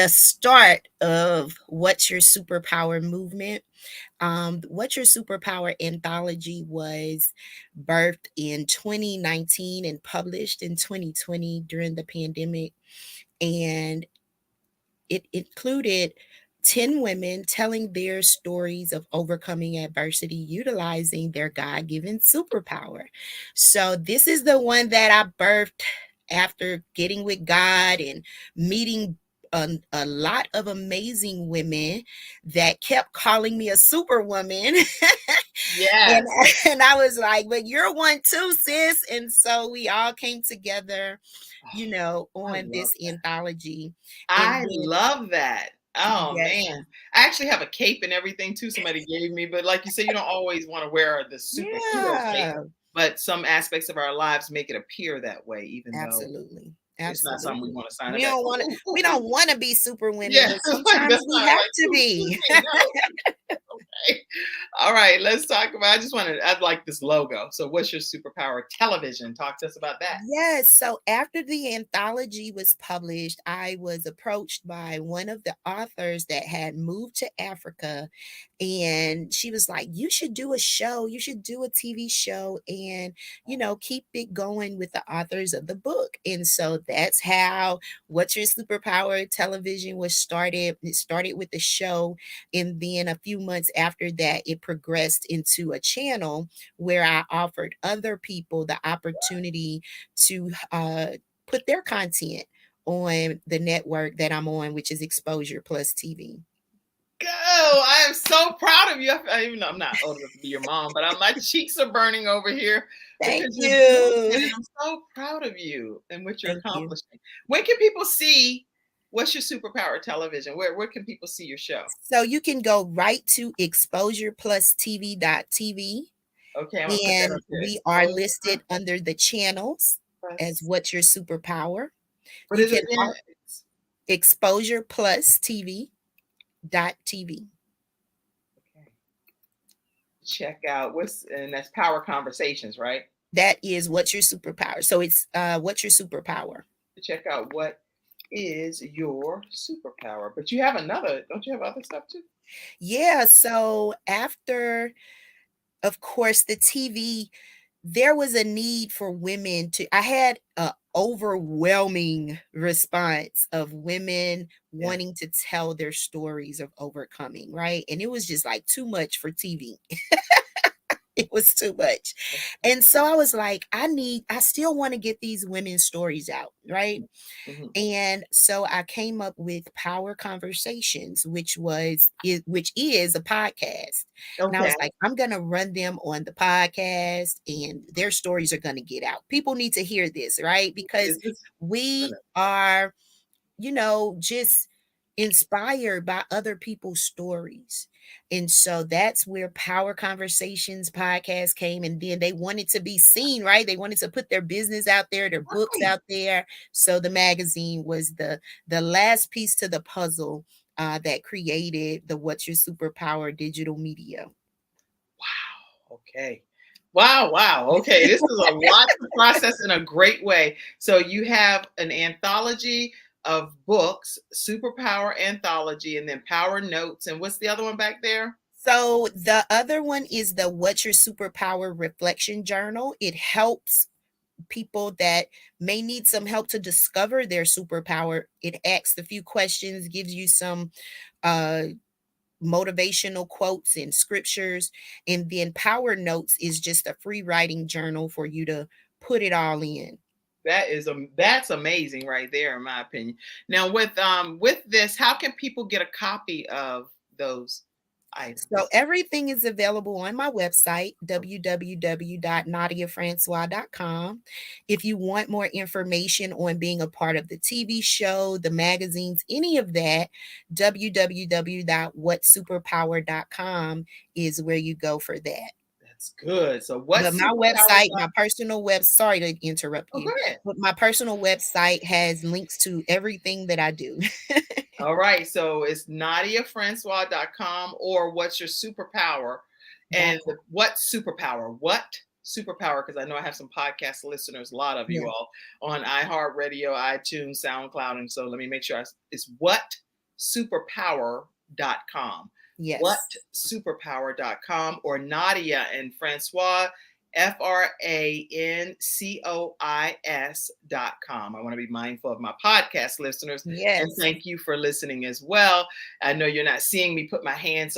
Speaker 3: start of What's Your Superpower movement. What's Your Superpower anthology was birthed in 2019 and published in 2020 during the pandemic. And it included 10 women telling their stories of overcoming adversity, utilizing their God given superpower. So, this is the one that I birthed after getting with God and meeting a lot of amazing women that kept calling me a superwoman.
Speaker 1: Yes.
Speaker 3: And I was like, but you're one too, sis. And so we all came together, on this anthology.
Speaker 1: I
Speaker 3: And then,
Speaker 1: love that. Oh
Speaker 3: yes,
Speaker 1: man. I actually have a cape and everything too. Somebody gave me, but like you said, you don't always want to wear the superhero cape.
Speaker 3: yeah,
Speaker 1: But some aspects of our lives make it appear that way, even though
Speaker 3: absolutely.
Speaker 1: it's not something we
Speaker 3: Absolutely.
Speaker 1: want to sign
Speaker 3: We
Speaker 1: up.
Speaker 3: don't want to we don't want to be super women,
Speaker 1: Yeah,
Speaker 3: but
Speaker 1: like
Speaker 3: sometimes
Speaker 1: that's
Speaker 3: we
Speaker 1: not
Speaker 3: have
Speaker 1: like
Speaker 3: to be.
Speaker 1: Okay. All right, let's talk about. I'd like this logo. So, what's your superpower? Television. Talk to us about that.
Speaker 3: Yes. So after the anthology was published, I was approached by one of the authors that had moved to Africa. And she was like, you should do a show. You should do a TV show and, keep it going with the authors of the book. And so that's how What's Your Superpower television was started. It started with the show. And then a few months after that, it progressed into a channel where I offered other people the opportunity to put their content on the network that I'm on, which is Exposure Plus TV.
Speaker 1: Go! I am so proud of you. Even though I'm not old enough to be your mom, but my cheeks are burning over here
Speaker 3: Thank
Speaker 1: because you're doing it,
Speaker 3: you.
Speaker 1: and I'm so proud of you and what you're
Speaker 3: Thank you.
Speaker 1: accomplishing. When can people see What's your superpower television? Where can people see your show?
Speaker 3: So you can go right to exposureplusTV.tv,
Speaker 1: Okay, I'm gonna put that
Speaker 3: and
Speaker 1: up there.
Speaker 3: we are
Speaker 1: Exposure
Speaker 3: listed under the channels as
Speaker 1: Plus.
Speaker 3: What's Your Superpower.
Speaker 1: What
Speaker 3: You
Speaker 1: is it
Speaker 3: can
Speaker 1: again?
Speaker 3: exposureplusTV.tv.
Speaker 1: Okay. Check out and that's Power Conversations, right?
Speaker 3: That is What's Your Superpower. So it's What's Your Superpower.
Speaker 1: Check out what is your superpower. But you have don't you have other stuff too?
Speaker 3: Yeah. So after, of course, the TV, there was a need for women to, I had a overwhelming response of women wanting to tell their stories of overcoming, right? And it was just like too much for TV. It was too much. And so I was like, I still want to get these women's stories out, right?
Speaker 1: Mm-hmm.
Speaker 3: And so I came up with Power Conversations, which is a podcast. And I was like, I'm going to run them on the podcast and their stories are going to get out. People need to hear this, right? Because we are, just inspired by other people's stories. And so that's where Power Conversations podcast came. And then they wanted to be seen, right? They wanted to put their business out there, their books out there. So the magazine was the last piece to the puzzle that created the What's Your Superpower digital media.
Speaker 1: Wow. Okay. Wow. Okay. This is a lot to process in a great way. So you have an anthology of books, Superpower Anthology, and then Power Notes. And what's the other one back there?
Speaker 3: So the other one is the What's Your Superpower Reflection Journal. It helps people that may need some help to discover their superpower. It asks a few questions, gives you some motivational quotes and scriptures. And then Power Notes is just a free writing journal for you to put it all in.
Speaker 1: That's amazing right there, in my opinion. Now with this, how can people get a copy of those items?
Speaker 3: So everything is available on my website, www.nadiafrancois.com. If you want more information on being a part of the TV show, the magazines, any of that, www.whatsuperpower.com is where you go for that.
Speaker 1: That's good. So
Speaker 3: my website, my personal web, sorry to interrupt you, but my personal website has links to everything that I do.
Speaker 1: All right. So it's NadiaFrancois.com or What's Your Superpower? And what superpower? Because I know I have some podcast listeners, a lot of you all on iHeartRadio, iTunes, SoundCloud. And so let me make sure it's whatsuperpower.com.
Speaker 3: Yes.
Speaker 1: Whatsuperpower.com or Nadia and Francois, Francois.com. I want to be mindful of my podcast listeners.
Speaker 3: Yes.
Speaker 1: And thank you for listening as well. I know you're not seeing me put my hands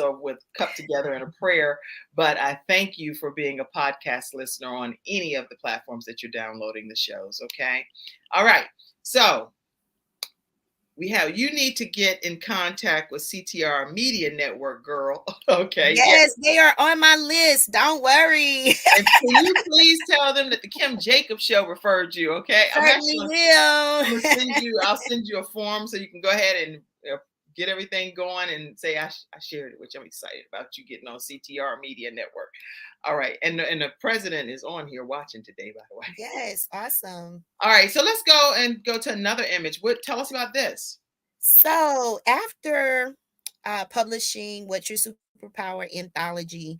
Speaker 1: cupped together in a prayer, but I thank you for being a podcast listener on any of the platforms that you're downloading the shows. Okay. All right. So you need to get in contact with CTR Media Network, girl. Okay.
Speaker 3: Yes, they are on my list. Don't worry.
Speaker 1: And can you please tell them that the Kim Jacobs Show referred you? Okay.
Speaker 3: Certainly will.
Speaker 1: I'll send you a form so you can go ahead and get everything going and say I shared it, which I'm excited about you getting on CTR Media Network. All right. And the president is on here watching today, by the way.
Speaker 3: Yes. Awesome.
Speaker 1: All right. So let's go to another image. Tell us about this.
Speaker 3: So after publishing What's Your Superpower anthology,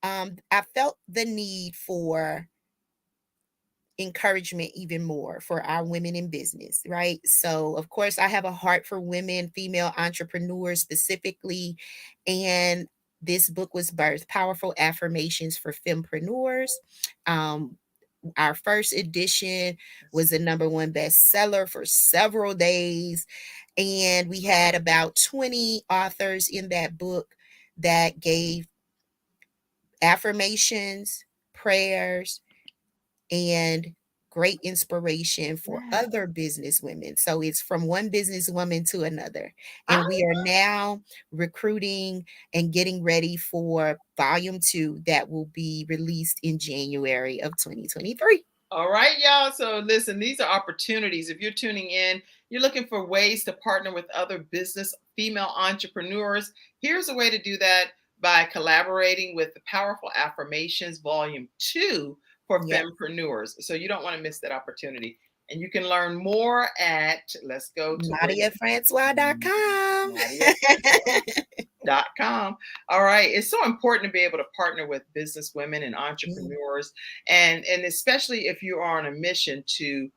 Speaker 3: I felt the need for encouragement even more for our women in business, right? So of course I have a heart for women, female entrepreneurs specifically, and this book was birthed, Powerful Affirmations for Fempreneurs. Our first edition was the #1 bestseller for several days, and we had about 20 authors in that book that gave affirmations, prayers, and great inspiration for other business women. So it's from one businesswoman to another. And we are now recruiting and getting ready for volume 2 that will be released in January of 2023.
Speaker 1: All right, y'all. So listen, these are opportunities. If you're tuning in, you're looking for ways to partner with other business female entrepreneurs. Here's a way to do that by collaborating with the Powerful Affirmations Volume 2 for
Speaker 3: Yes.
Speaker 1: fempreneurs. So you don't want to miss that opportunity. And you can learn more at, let's go to
Speaker 3: NadiaFrancois.com.
Speaker 1: NadiaFrancois.com. All right. It's so important to be able to partner with business women and entrepreneurs, and especially if you are on a mission to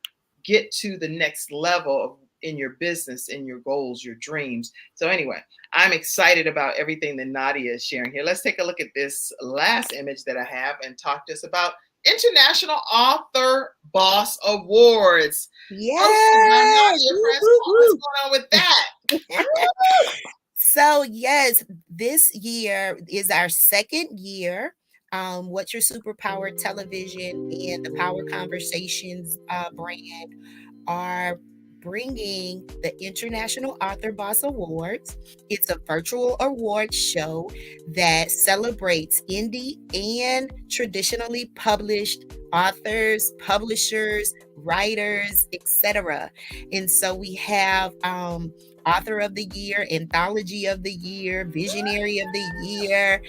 Speaker 1: get to the next level in your business, in your goals, your dreams. So anyway, I'm excited about everything that Nadia is sharing here. Let's take a look at this last image that I have and talk to us about International Author Boss Awards.
Speaker 3: Yes.
Speaker 1: What's going on with that?
Speaker 3: So yes, this year is our second year. What's Your Superpower Television and the Power Conversations brand are bringing the International Author Boss Awards. It's a virtual award show that celebrates indie and traditionally published authors, publishers, writers, etc. And so we have Author of the Year, Anthology of the Year, Visionary of the Year,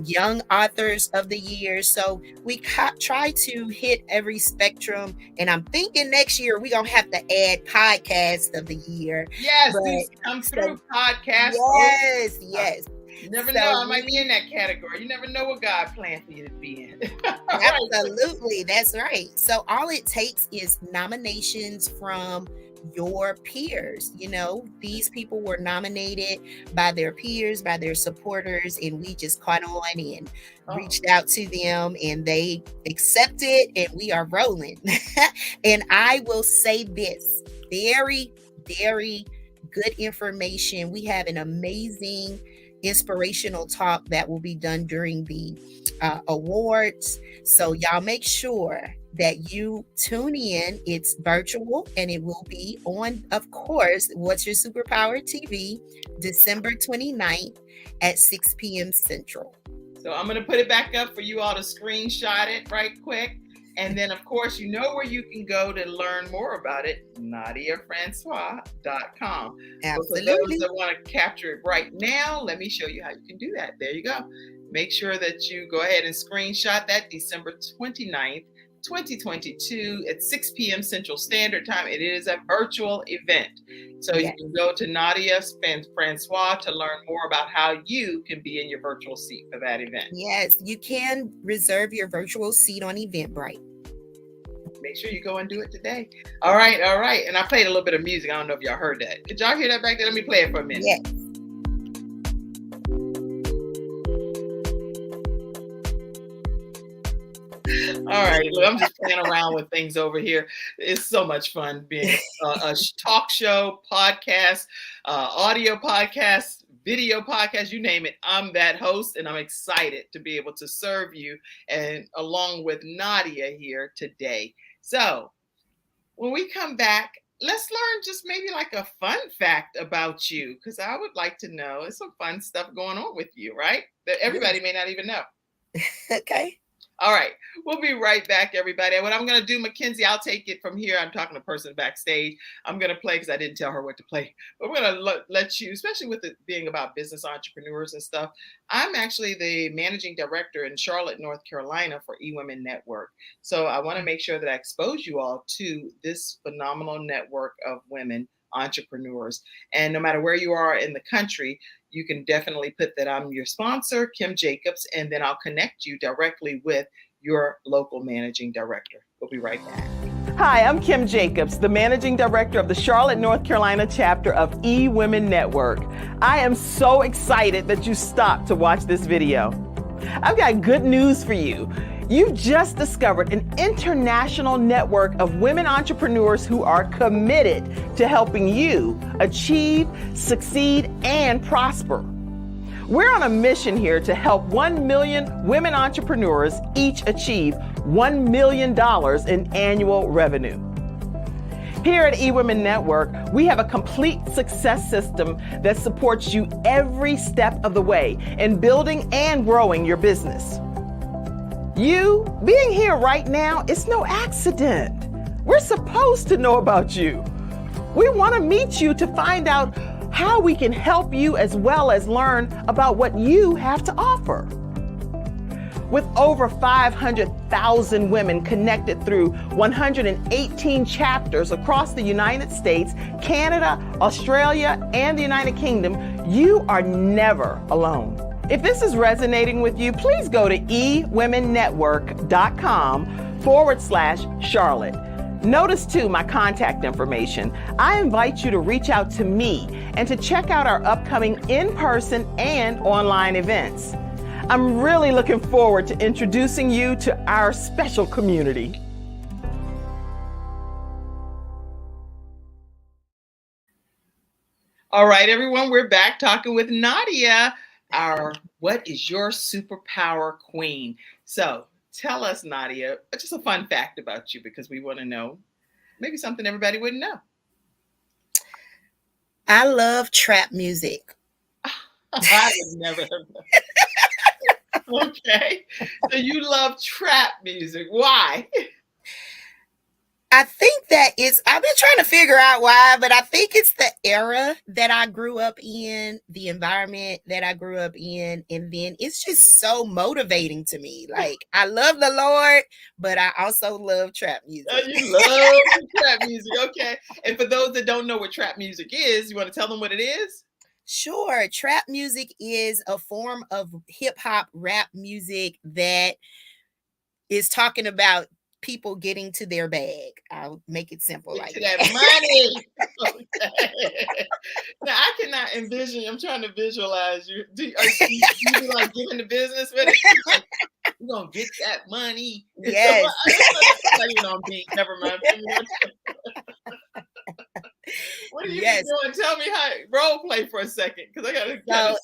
Speaker 3: Young Authors of the Year. So we try to hit every spectrum. And I'm thinking next year we're going to have to add Podcast of the Year.
Speaker 1: Yes, these come through podcast.
Speaker 3: Yes, yes.
Speaker 1: You never know. I might be in that category. You never know what God planned for you to be in.
Speaker 3: Absolutely. That's right. So all it takes is nominations from your peers. You know, these people were nominated by their peers, by their supporters, and we just caught on and reached out to them and they accepted and we are rolling. And I will say this, very, very good information. We have an amazing inspirational talk that will be done during the awards. So y'all make sure that you tune in. It's virtual and it will be on, of course, What's Your Superpower TV, December 29th at 6 p.m. Central.
Speaker 1: So I'm going to put it back up for you all to screenshot it right quick. And then, of course, you know where you can go to learn more about it, NadiaFrancois.com.
Speaker 3: Absolutely.
Speaker 1: So for those that want to capture it right now, let me show you how you can do that. There you go. Make sure that you go ahead and screenshot that December 29th, 2022 at 6 p.m. Central Standard Time. It is a virtual event. So you can go to Nadia Francois to learn more about how you can be in your virtual seat for that event.
Speaker 3: Yes, you can reserve your virtual seat on Eventbrite.
Speaker 1: Make sure you go and do it today. All right, all right. And I played a little bit of music. I don't know if y'all heard that. Did y'all hear that back there? Let me play it for a minute.
Speaker 3: Yes.
Speaker 1: All right, look, I'm just playing around with things over here. It's so much fun being a talk show, podcast, audio podcast, video podcast, you name it. I'm that host, and I'm excited to be able to serve you, and along with Nadia here today. So when we come back, let's learn just maybe like a fun fact about you, because I would like to know. There's some fun stuff going on with you, right? That everybody may not even know.
Speaker 3: Okay.
Speaker 1: All right. We'll be right back, everybody. What I'm going to do, Mackenzie, I'll take it from here. I'm talking to a person backstage. I'm going to play because I didn't tell her what to play. But we're going to let you, especially with it being about business entrepreneurs and stuff. I'm actually the managing director in Charlotte, North Carolina for eWomen Network. So I want to make sure that I expose you all to this phenomenal network of women entrepreneurs. And no matter where you are in the country, you can definitely put that I'm your sponsor, Kim Jacobs, and then I'll connect you directly with your local managing director. We'll be right back.
Speaker 8: Hi, I'm Kim Jacobs, the Managing Director of the Charlotte, North Carolina chapter of eWomen Network. I am so excited that you stopped to watch this video. I've got good news for you. You've just discovered an international network of women entrepreneurs who are committed to helping you achieve, succeed, and prosper. We're on a mission here to help 1 million women entrepreneurs each achieve $1 million in annual revenue. Here at eWomen Network, we have a complete success system that supports you every step of the way in building and growing your business. You being here right now is no accident. We're supposed to know about you. We want to meet you to find out how we can help you as well as learn about what you have to offer. With over 500,000 women connected through 118 chapters across the United States, Canada, Australia, and the United Kingdom, you are never alone. If this is resonating with you, please go to ewomennetwork.com/Charlotte. Notice too my contact information. I invite you to reach out to me and to check out our upcoming in-person and online events. I'm really looking forward to introducing you to our special community.
Speaker 1: All right, everyone, we're back talking with Nadia, our What is Your Superpower Queen. So tell us, Nadia, just a fun fact about you because we want to know maybe something everybody wouldn't know.
Speaker 3: I love trap music.
Speaker 1: I would never have known. Okay, so you love trap music. Why?
Speaker 3: I think that I've been trying to figure out why, but I think it's the era that I grew up in, the environment that I grew up in, and then it's just so motivating to me. Like, I love the Lord, but I also love trap music.
Speaker 1: You love trap music, okay. And for those that don't know what trap music is, you want to tell them what it is?
Speaker 3: Sure. Trap music is a form of hip hop rap music that is talking about people getting to their bag. I'll make it simple like
Speaker 1: that. Money. Okay. Now I cannot envision. I'm trying to visualize you. Do you like get in the business with it? Like, you're gonna get that money.
Speaker 3: Yes.
Speaker 1: Never mind. What are you doing? Tell me how role play for a second, because I gotta.
Speaker 3: So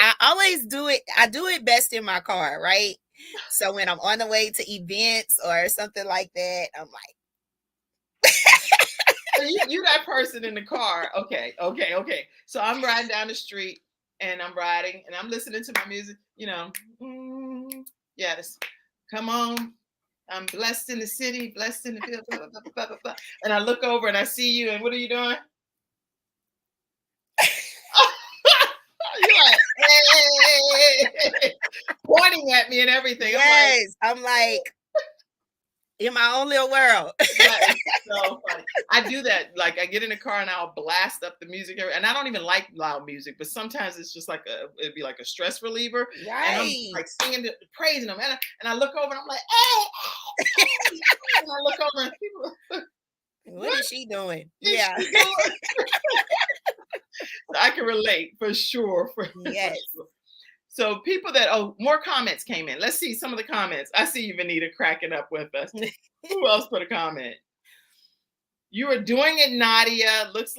Speaker 3: I always do it. I do it best in my car, right? So when I'm on the way to events or something like that, I'm like,
Speaker 1: so you that person in the car. Okay. So I'm riding down the street and I'm riding and I'm listening to my music. Yes, come on. I'm blessed in the city, blessed in the field, blah, blah, blah, blah, blah, blah. And I look over and I see you, and what are you doing? You're like, hey, pointing at me and everything.
Speaker 3: Yes, I'm like in my own little world.
Speaker 1: That is so funny. I do that. Like, I get in the car and I'll blast up the music, and I don't even like loud music, but sometimes it's just like it'd be like a stress reliever.
Speaker 3: Right.
Speaker 1: And I'm like singing, praising them, and I look over and I'm like, hey. And I look over and people.
Speaker 3: What is she doing?
Speaker 1: Yeah. So I can relate for sure.
Speaker 3: Yes.
Speaker 1: Sure. So people more comments came in. Let's see some of the comments. I see you, Vanita, cracking up with us. Who else put a comment? You are doing it, Nadia. Looks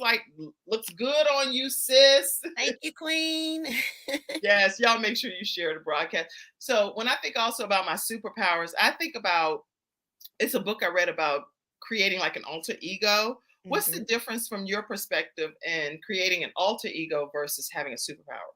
Speaker 1: good on you, sis.
Speaker 3: Thank you, Queen.
Speaker 1: Yes, y'all make sure you share the broadcast. So when I think also about my superpowers, I think about, it's a book I read about creating like an alter ego. What's the difference from your perspective in creating an alter ego versus having a superpower?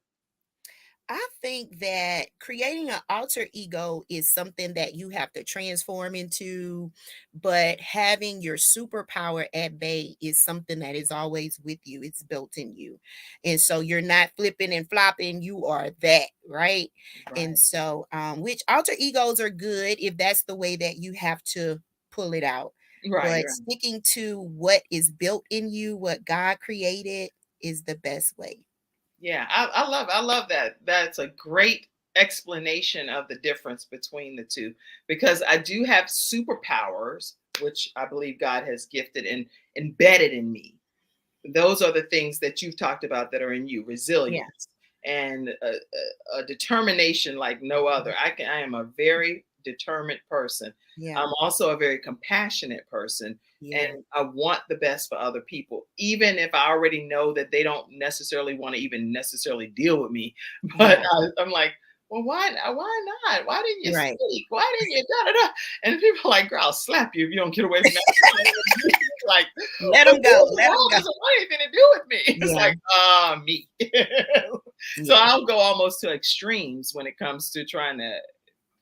Speaker 3: I think that creating an alter ego is something that you have to transform into, but having your superpower at bay is something that is always with you. It's built in you. And so you're not flipping and flopping. You are that, right? And so, which alter egos are good if that's the way that you have to pull it out. But sticking to what is built in you, what God created, is the best way.
Speaker 1: Yeah, I love that. That's a great explanation of the difference between the two, because I do have superpowers, which I believe God has gifted and embedded in me. Those are the things that you've talked about that are in you: resilience and a determination like no other. I am a very determined person. Yeah. I'm also a very compassionate person. Yeah. And I want the best for other people, even if I already know that they don't necessarily want to even necessarily deal with me. But I'm like, well, why not? Why didn't you speak? Why didn't you da-da-da? And people are like, girl, I'll slap you if you don't get away from that. Like,
Speaker 3: let them go. Let them go.
Speaker 1: Doesn't want anything to do with me. It's like, me. So I'll go almost to extremes when it comes to trying to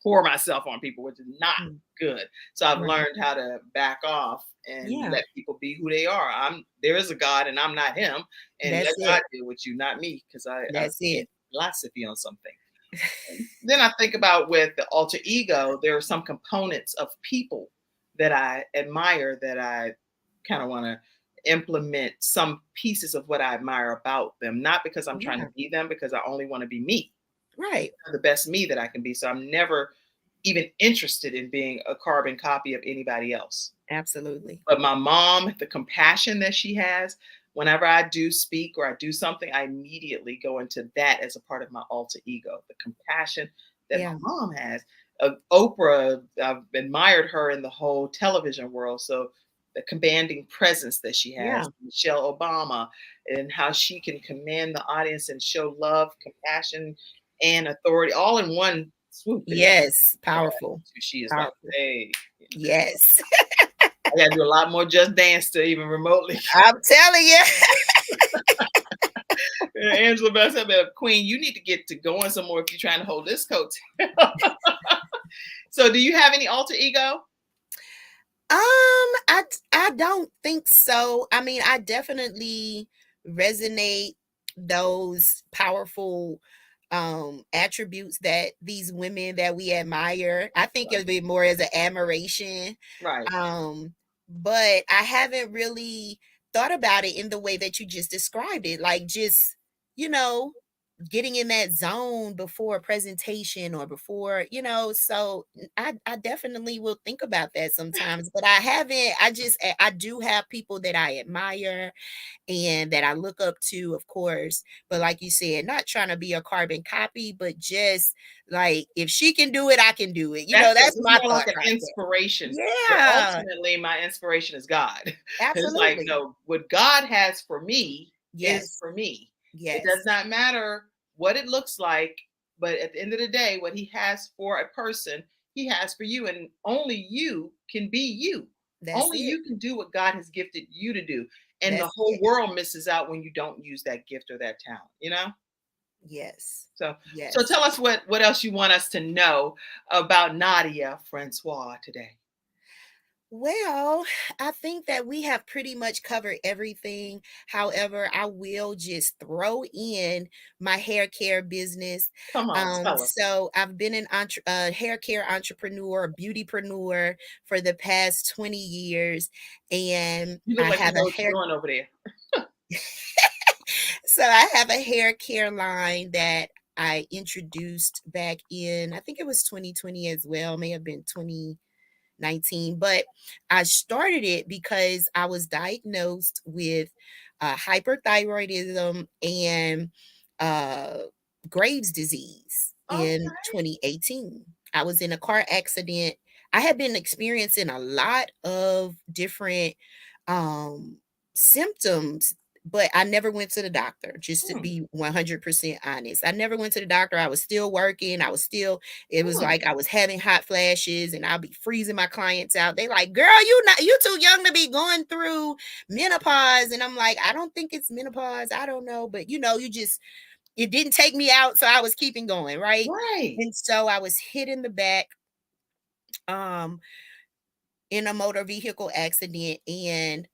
Speaker 1: pour myself on people, which is not
Speaker 3: Mm.
Speaker 1: good. So I've
Speaker 3: Right.
Speaker 1: learned how to back off and
Speaker 3: Yeah.
Speaker 1: let people be who they are. There is a God and I'm not him. And let
Speaker 3: That's
Speaker 1: God
Speaker 3: it.
Speaker 1: deal with you, not me, because I
Speaker 3: That's
Speaker 1: can't
Speaker 3: it.
Speaker 1: philosophy on something. Then I think about with the alter ego, there are some components of people that I admire that I kind of want to implement some pieces of what I admire about them, not because I'm trying
Speaker 3: Yeah.
Speaker 1: to be them, because I only want to be me,
Speaker 3: Right.
Speaker 1: the best me that I can be. So I'm never even interested in being a carbon copy of anybody else.
Speaker 3: Absolutely.
Speaker 1: But my mom, the compassion that she has, whenever I do speak or I do something, I immediately go into that as a part of my alter ego, the compassion that my
Speaker 3: Yeah.
Speaker 1: mom has. Oprah, I've admired her in the whole television world. So the commanding presence that she
Speaker 3: Yeah.
Speaker 1: has, Michelle Obama, and how she can command the audience and show love, compassion, and authority all in one swoop.
Speaker 3: Yes.
Speaker 1: Yeah,
Speaker 3: Powerful.
Speaker 1: she is like,
Speaker 3: Powerful.
Speaker 1: hey,
Speaker 3: Yes.
Speaker 1: I got to do a lot more Just Dance to even remotely.
Speaker 3: I'm telling you.
Speaker 1: Angela Bassett, Queen, you need to get to going some more if you're trying to hold this coat. So, do you have any alter ego?
Speaker 3: I don't think so. I mean, I definitely resonate those powerful attributes that these women that we admire. I think of it more as an admiration.
Speaker 1: Right.
Speaker 3: But I haven't really thought about it in the way that you just described it. Like just, you know, getting in that zone before a presentation or before, so I definitely will think about that sometimes, but I haven't. I do have people that I admire and that I look up to, of course, but like you said, not trying to be a carbon copy, but just like if she can do it, I can do it.
Speaker 1: That's it.
Speaker 3: That's
Speaker 1: It's
Speaker 3: my
Speaker 1: more like
Speaker 3: thought
Speaker 1: an
Speaker 3: process.
Speaker 1: inspiration. But
Speaker 3: Yeah,
Speaker 1: ultimately, my inspiration is God. It's like,
Speaker 3: absolutely.
Speaker 1: no, what God has for me is
Speaker 3: Yes.
Speaker 1: for me. It
Speaker 3: Yes.
Speaker 1: does not matter what it looks like, but at the end of the day, what He has for a person, He has for you. And only you can be you.
Speaker 3: That's
Speaker 1: Only
Speaker 3: it.
Speaker 1: you can do what God has gifted you to do. And the
Speaker 3: That's
Speaker 1: whole
Speaker 3: it.
Speaker 1: world misses out when you don't use that gift or that talent, you know?
Speaker 3: Yes.
Speaker 1: So
Speaker 3: Yes.
Speaker 1: tell us what else you want us to know about Nadia Francois today.
Speaker 3: Well, I think that we have pretty much covered everything. However, I will just throw in my hair care business.
Speaker 1: Come on, tell us.
Speaker 3: So I've been an hair care entrepreneur, beautypreneur for the past 20 years, and
Speaker 1: You look
Speaker 3: I
Speaker 1: like you
Speaker 3: have
Speaker 1: know
Speaker 3: a
Speaker 1: what
Speaker 3: hair.
Speaker 1: you're doing over there.
Speaker 3: So I have a hair care line that I introduced back in, I think it was 2020 as well, may have been 2019, but I started it because I was diagnosed with hyperthyroidism and uh, Graves' disease in
Speaker 1: Okay.
Speaker 3: 2018. I was in a car accident. I had been experiencing a lot of different um, symptoms, but I never went to the doctor, just to
Speaker 1: Hmm.
Speaker 3: be 100% honest. I never went to the doctor. I was still working. It was
Speaker 1: Hmm.
Speaker 3: like I was having hot flashes and I'll be freezing my clients out. They like, girl, you too young to be going through menopause. And I'm like, I don't think it's menopause. I don't know. But it didn't take me out. So I was keeping going. Right.
Speaker 1: Right.
Speaker 3: And so I was hit in the back um in a motor vehicle accident and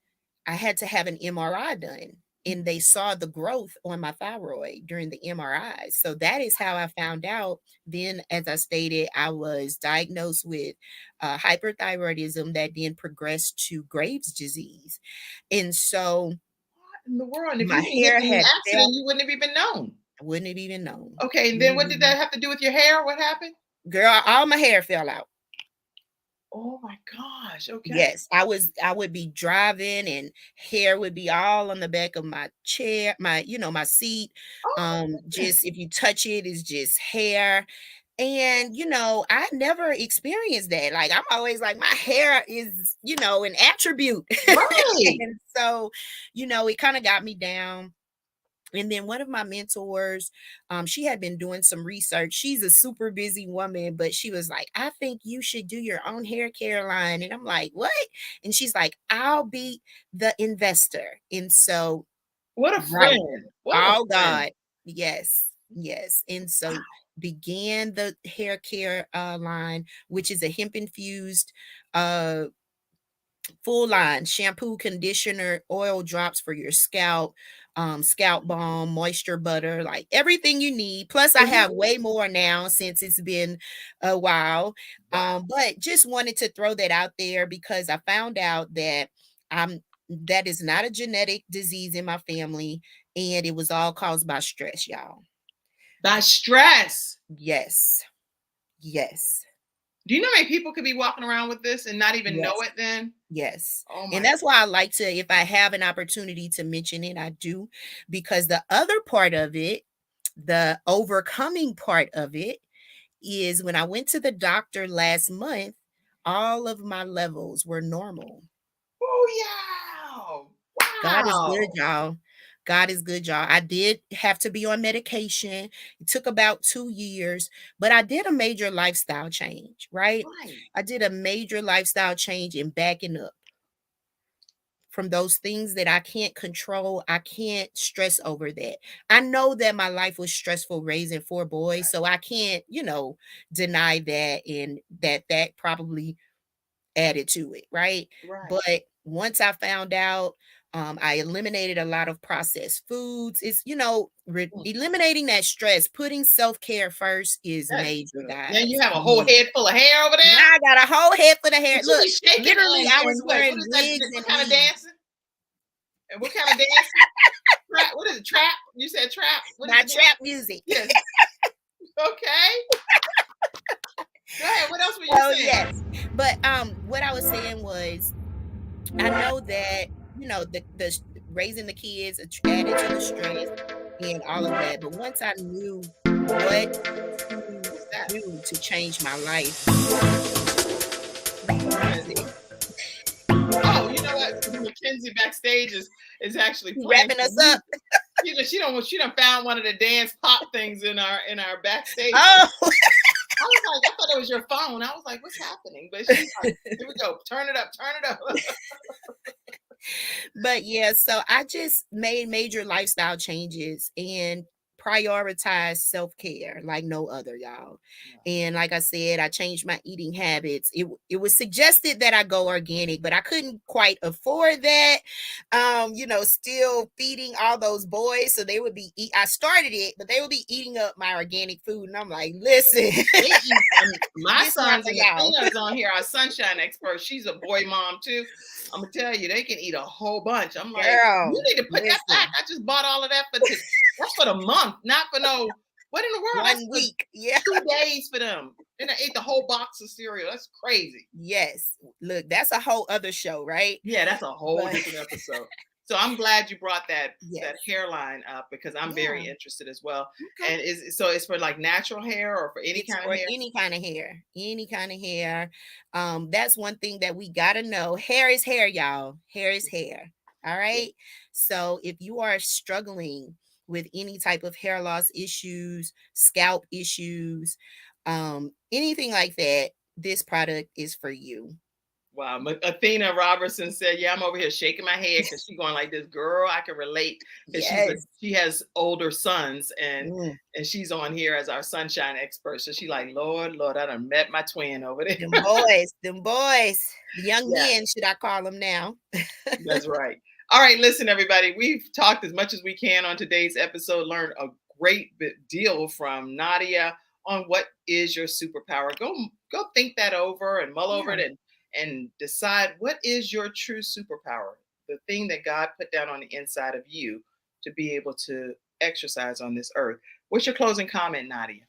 Speaker 3: I had to have an MRI done. And they saw the growth on my thyroid during the MRI. So that is how I found out. Then, as I stated, I was diagnosed with hyperthyroidism that then progressed to Graves' disease. And so
Speaker 1: What in the world? And if
Speaker 3: my
Speaker 1: you didn't get
Speaker 3: hair
Speaker 1: in the
Speaker 3: had
Speaker 1: accident, you wouldn't have even known.
Speaker 3: I wouldn't have even known.
Speaker 1: Okay, and then
Speaker 3: Wouldn't
Speaker 1: what
Speaker 3: have
Speaker 1: did
Speaker 3: even-
Speaker 1: that have to do with your hair? What happened?
Speaker 3: Girl, all my hair fell out.
Speaker 1: Oh my gosh. Okay.
Speaker 3: Yes, I would be driving and hair would be all on the back of my chair, my seat.
Speaker 1: Oh my
Speaker 3: Just
Speaker 1: goodness.
Speaker 3: if you touch it, it's just hair. And I never experienced that. Like I'm always like my hair is, an attribute.
Speaker 1: Right.
Speaker 3: And so, it kind of got me down. And then one of my mentors, she had been doing some research. She's a super busy woman, but she was like, I think you should do your own hair care line. And I'm like, what? And she's like, I'll be the investor. And so,
Speaker 1: What a
Speaker 3: right.
Speaker 1: friend. What a
Speaker 3: Oh
Speaker 1: friend.
Speaker 3: God. Yes. Yes. And so began the hair care line, which is a hemp infused full line shampoo, conditioner, oil drops for your scalp, scalp balm, moisture butter, like everything you need. Plus, I have way more now since it's been a while. But just wanted to throw that out there because I found out that that is not a genetic disease in my family, and it was all caused by stress, y'all.
Speaker 1: By stress?
Speaker 3: Yes. Yes.
Speaker 1: Do you know how many people could be walking around with this and not even know it then?
Speaker 3: Yes.
Speaker 1: Oh
Speaker 3: and that's why I like to, if I have an opportunity to mention it, I do, because the other part of it, the overcoming part of it, is when I went to the doctor last month, all of my levels were normal.
Speaker 1: Oh, yeah. Wow.
Speaker 3: God is good, y'all. God is good, y'all. I did have to be on medication. It took about 2 years, but I did a major lifestyle change, right? I did a major lifestyle change in backing up from those things that I can't control. I can't stress over that. I know that my life was stressful raising 4 boys, so I can't, deny that, and that probably added to it, right? But once I found out, I eliminated a lot of processed foods. It's, eliminating that stress, putting self-care first is major, guys.
Speaker 1: Then you have a whole head full of hair over there?
Speaker 3: Now I got a whole head full of hair.
Speaker 1: Did
Speaker 3: Look,
Speaker 1: shaking
Speaker 3: literally, I was wearing wigs
Speaker 1: what kind of dancing? And what kind of dancing? What is it? Trap? You said trap?
Speaker 3: Not trap music.
Speaker 1: Yes. Okay. Go ahead. What else were you saying?
Speaker 3: Yes. But what I was saying was, I know that, the raising the kids added to the stress and all of that. But once I knew what to do to change my life.
Speaker 1: Oh, you know what? Mackenzie backstage is actually
Speaker 3: wrapping us up.
Speaker 1: She done found one of the dance pop things in our backstage.
Speaker 3: Oh.
Speaker 1: I was like, I thought it was your phone. I was like, what's happening? But she's like, here we go. Turn it up.
Speaker 3: But yeah, so I just made major lifestyle changes and prioritized self-care like no other, y'all. And like I said, I changed my eating habits. It was suggested that I go organic, but I couldn't quite afford that. Still feeding all those boys, so they would be I started it, but they would be eating up my organic food, and I'm like, listen,
Speaker 1: my son's on here, our sunshine expert. She's a boy mom too. I'm gonna tell you, they can eat a whole bunch. I'm like, girl, you need to put that back. I just bought all of that that's for the month, not for no. What in the world?
Speaker 3: 1 week,
Speaker 1: 2 days for them. And I ate the whole box of cereal. That's crazy.
Speaker 3: Yes, look, that's a whole other show, right?
Speaker 1: Yeah, that's a whole different episode. So I'm glad you brought that hairline up because I'm very interested as well. Okay. And it's for like natural hair or for any kind of hair?
Speaker 3: Any kind of hair. That's one thing that we gotta know. Hair is hair, y'all. Hair is hair. All right. So if you are struggling with any type of hair loss issues, scalp issues, anything like that, this product is for you.
Speaker 1: Wow. Athena Robertson said, yeah, I'm over here shaking my head because she's going like this. Girl, I can relate. Because she has older sons and she's on here as our sunshine expert. So she's like, Lord, I done met my twin over there.
Speaker 3: Them boys, the young men, should I call them now?
Speaker 1: That's right. All right, listen, everybody. We've talked as much as we can on today's episode, learned a great deal from Nadia on what is your superpower. Go think that over and mull over it and decide what is your true superpower, the thing that God put down on the inside of you to be able to exercise on this earth. What's your closing comment, Nadia?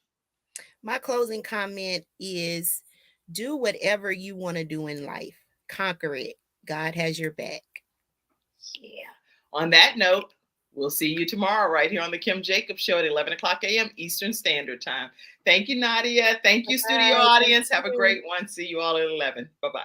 Speaker 3: My closing comment is do whatever you want to do in life. Conquer it. God has your back.
Speaker 1: Yeah. On that note, we'll see you tomorrow right here on the Kim Jacobs Show at 11 o'clock a.m. Eastern Standard Time. Thank you, Nadia. Thank you, studio audience. Have a great one. See you all at 11. Bye-bye.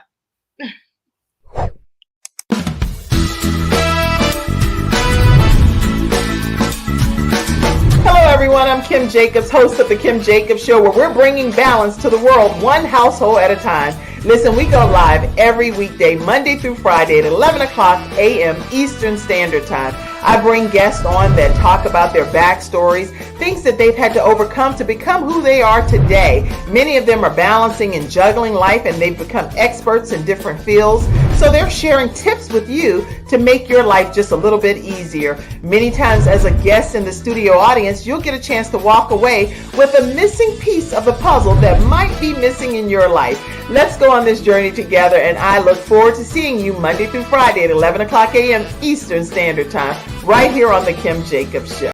Speaker 1: Hello, everyone. I'm Kim Jacobs, host of the Kim Jacobs Show, where we're bringing balance to the world, one household at a time. Listen, we go live every weekday, Monday through Friday at 11 o'clock a.m. Eastern Standard Time.
Speaker 8: I bring guests on that talk about their backstories, things that they've had to overcome to become who they are today. Many of them are balancing and juggling life, and they've become experts in different fields. So they're sharing tips with you to make your life just a little bit easier. Many times as a guest in the studio audience, you'll get a chance to walk away with a missing piece of the puzzle that might be missing in your life. Let's go on this journey together, and I look forward to seeing you Monday through Friday at 11 o'clock a.m. Eastern Standard Time, right here on The Kim Jacobs Show.